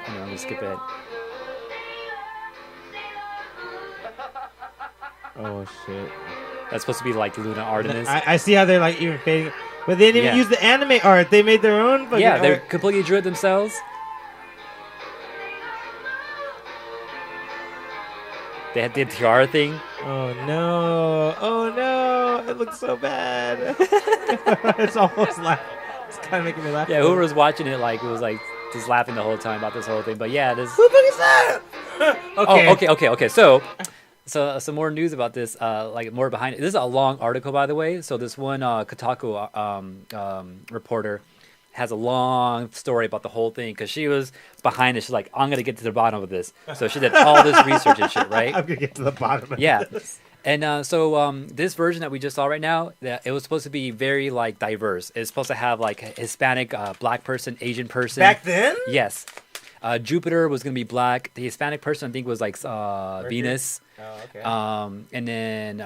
Let me skip it. Oh shit. That's supposed to be like Luna Artemis. I see how they're like even fading, but they didn't even use the anime art. They made their own. Fucking Yeah, they art. completely drew it themselves. They had the tiara thing. Oh no! Oh no! It looks so bad. It's almost like it's kind of making me laugh. Yeah, whoever was watching it like was like just laughing the whole time about this whole thing. But yeah, this. Who the fuck is that? Oh, okay. So some more news about this. Like more behind it. This is a long article, by the way. So this one Kotaku reporter has a long story about the whole thing because she was behind it. She's like, I'm gonna get to the bottom of this. So she did all this research and shit, right? I'm gonna get to the bottom of Yeah. this. And so this version that we just saw right now, it was supposed to be very like diverse. It's supposed to have like a Hispanic, black person, Asian person. Back then? Yes. Jupiter was gonna be black. The Hispanic person I think was like Venus. Oh, okay. And then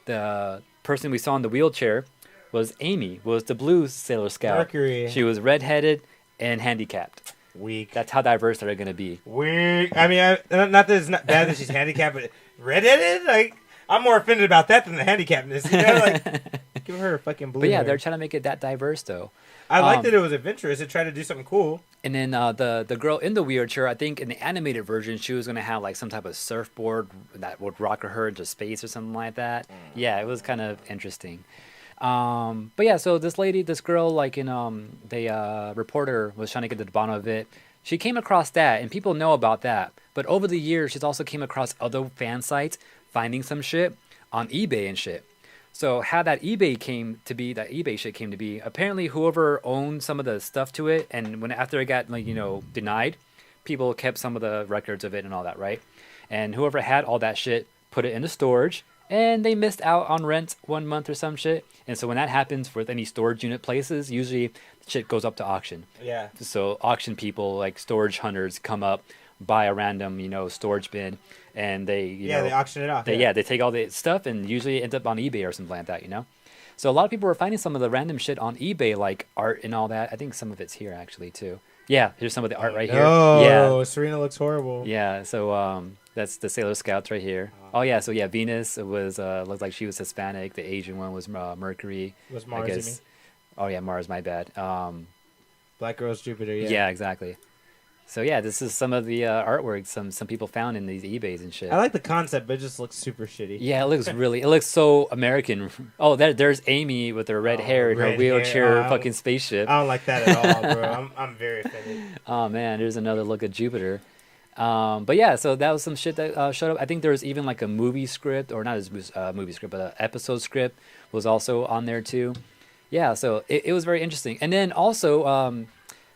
the person we saw in the wheelchair was Amy. Was the blue Sailor Scout. Mercury. She was redheaded and handicapped. Weak. That's how diverse they're gonna be. Weak. I mean, not that it's not bad that she's handicapped, but redheaded? Like, I'm more offended about that than the handicappedness. You know, like, give her a fucking blue. But yeah, hair. they're trying to make it that diverse though. I like that it was adventurous. It tried to do something cool. And then the girl in the wheelchair, I think in the animated version, she was going to have like some type of surfboard that would rock her into space or something like that. Yeah, it was kind of interesting. But yeah, so this girl, like in the reporter was trying to get to the bottom of it. She came across that, and people know about that. But over the years, she's also came across other fan sites finding some shit on eBay and shit. So how that eBay shit came to be, apparently whoever owned some of the stuff to it, and after it got denied, people kept some of the records of it and all that, right? And whoever had all that shit put it into storage, and they missed out on rent 1 month or some shit. And so when that happens with any storage unit places, usually the shit goes up to auction. Yeah. So auction people, like storage hunters, come up, buy a random, storage bin, and they, they auction it off. They take all the stuff and usually it ends up on eBay or something like that, So a lot of people were finding some of the random shit on eBay, like art and all that. I think some of it's here actually too. Yeah, here's some of the art right here. Oh, Yeah, Serena looks horrible. yeah. So that's the Sailor Scouts right here. Oh yeah, so yeah, Venus was looked like she was Hispanic. The Asian one was Mercury. Was I Mars, you mean? guess. Oh yeah, Mars. My bad. Black Girls Jupiter, yeah. Yeah, exactly. So yeah, this is some of the artwork some people found in these eBays and shit. I like the concept, but it just looks super shitty. Yeah, it looks so American. Oh, there's Amy with her red hair and her red wheelchair hair. fucking spaceship. I don't like that at all, bro. I'm very offended. Oh man, there's another look at Jupiter. But yeah, so that was some shit that showed up. I think there was even like a movie script, or not a movie script, but an episode script was also on there too. Yeah, so it was very interesting. And then also,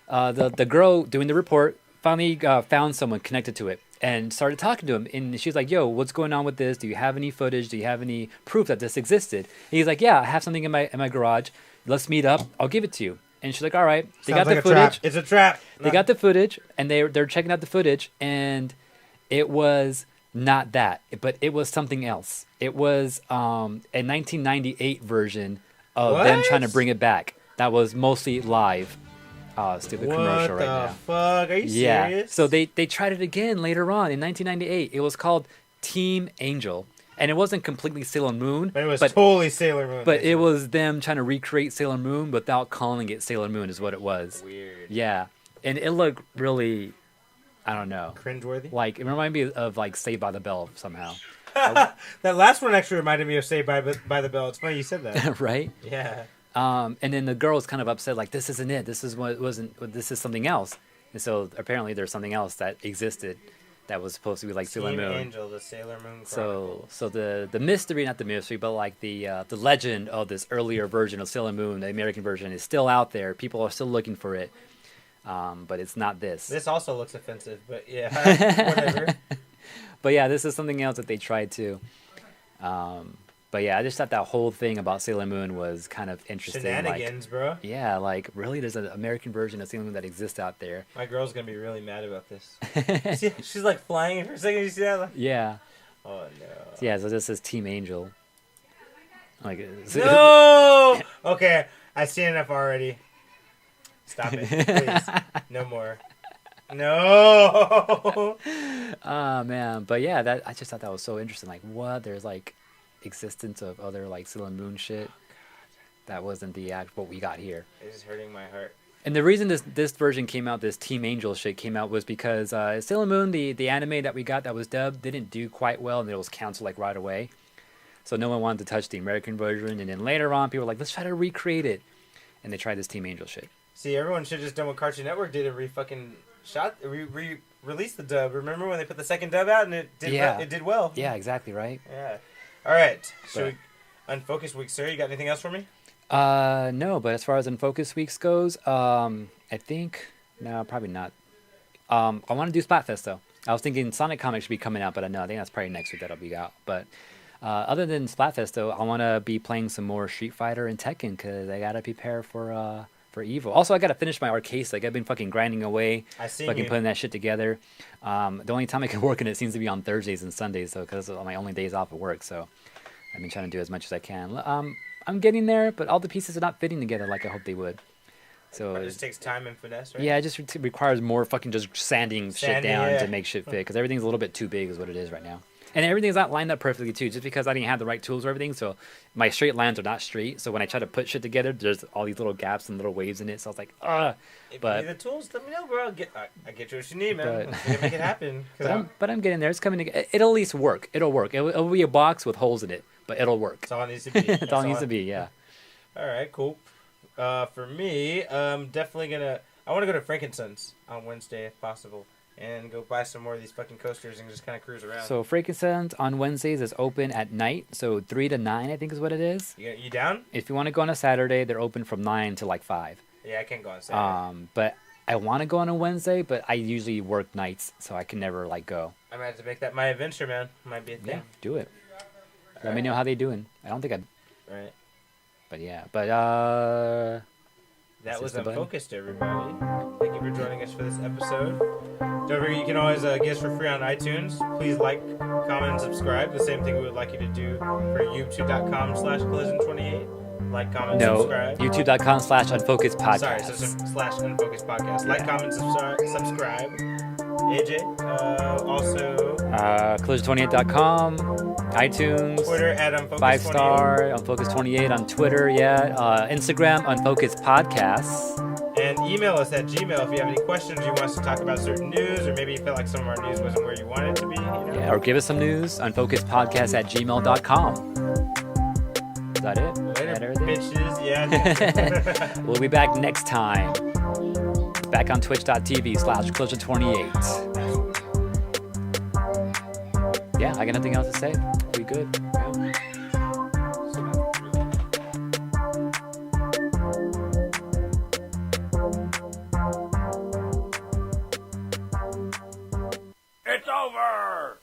the girl doing the report finally found someone connected to it and started talking to him. And she's like, "Yo, what's going on with this? Do you have any footage? Do you have any proof that this existed?" And he's like, "Yeah, I have something in my garage. Let's meet up. I'll give it to you." And she's like, "All right." They Sounds got like the a trap. footage. It's a trap. They got the footage, and they're checking out the footage, and it was not that, but it was something else. It was a 1998 version of them trying to bring it back. That was mostly live. Stupid commercial right now. What the fuck? Are you serious? So they tried it again later on in 1998. It was called Team Angel, and it wasn't completely Sailor Moon, But it was totally Sailor Moon. but it was them trying to recreate Sailor Moon without calling it Sailor Moon, is what it was. weird. Yeah, and it looked really, I don't know, Cringeworthy. like it reminded me of like Saved by the Bell somehow, That last one actually reminded me of Saved by the Bell. It's funny you said that. right? Yeah. And then the girl was kind of upset, like, this isn't it. This is what wasn't. This is something else. And so apparently there's something else that existed that was supposed to be like Sailor Team Moon. Angel, the Sailor Moon Chronicle. So the mystery, not the mystery, but like the legend of this earlier version of Sailor Moon, the American version, is still out there. People are still looking for it, but it's not this. This also looks offensive, but yeah, whatever. But yeah, this is something else that they tried to. But yeah, I just thought that whole thing about Sailor Moon was kind of interesting. Shenanigans, bro. Yeah, like really, there's an American version of Sailor Moon that exists out there. My girl's gonna be really mad about this. See, she's like flying for a second. You see that? Like, Yeah. oh no. Yeah, so this is Team Angel. Like, No. Okay, I've seen enough already. Stop it, please. No more. No. Oh man, but yeah, that I just thought that was so interesting. Like, what? There's like existence of other like Sailor Moon shit. That wasn't the act what we got here. It's hurting my heart. And the reason this version came out, this Team Angel shit came out, was because Sailor Moon, the anime that we got that was dubbed, didn't do quite well, and it was canceled like right away. So no one wanted to touch the American version, and then later on, people were like, let's try to recreate it, and they tried this Team Angel shit. See, everyone should have just done what Cartoon Network did and released the dub. Remember when they put the second dub out and it did it did well? Yeah, exactly right. Yeah. All right. Should we Unfocused week, sir? You got anything else for me? No, but as far as Unfocused weeks goes, I think no, probably not. I want to do Splatfest though. I was thinking Sonic Comics should be coming out, but I think that's probably next week that'll be out. But other than Splatfest though, I want to be playing some more Street Fighter and Tekken because I gotta prepare for Evo. Also, I gotta finish my arcade. Like I've been fucking grinding away, fucking putting that shit together. The only time I can work in it seems to be on Thursdays and Sundays, so because my only days off of work. So I've been trying to do as much as I can. I'm getting there, but all the pieces are not fitting together like I hope they would. So it just takes time and finesse, right? Yeah, it just requires more fucking just sanding shit down to make shit fit because everything's a little bit too big is what it is right now. And everything's not lined up perfectly too, just because I didn't have the right tools or everything. So my straight lines are not straight. So when I try to put shit together, there's all these little gaps and little waves in it. So I was like, If but you need the tools, let me know, bro. I get you what you need, man. I'm gonna make it happen. But I'm getting there. It's coming. It'll at least work. It'll work. It'll be a box with holes in it, but it'll work. That's all it needs to be. That's all it needs to be. Yeah. All right, cool. For me, definitely I want to go to Frankenson's on Wednesday if possible, and go buy some more of these fucking coasters and just kind of cruise around. So Frankenson's on Wednesdays is open at night, so 3 to 9 I think is what it is. You down? If you want to go on a Saturday, they're open from 9 to like 5. Yeah, I can't go on Saturday. But I want to go on a Wednesday, but I usually work nights, so I can never like go. I might have to make that my adventure, man. Might be a thing. Yeah, do it. Let me know how they doing. I don't think Right. But yeah, that was Unfocused, everybody. Thank you for joining us for this episode. Don't forget, you can always get us for free on iTunes. Please like, comment, and subscribe. The same thing we would like you to do for youtube.com/collision28. Like, comment, No, subscribe. youtube.com/unfocused podcast. Sorry, so slash Unfocused Podcast. Like, comment, subscribe. AJ. Also, collision28.com, iTunes, Twitter at Unfocused 5-star, Unfocused28 on Twitter, Instagram, Unfocused Podcasts. And email us at Gmail if you have any questions, you want us to talk about certain news, or maybe you feel like some of our news wasn't where you wanted it to be. You know? Yeah, or give us some news, unfocusedpodcast@gmail.com. Is that it? Later, Is that everything? bitches. Yeah. We'll be back next time. Back on twitch.tv/collision28. Yeah, I got nothing else to say. We good. Yeah. It's over!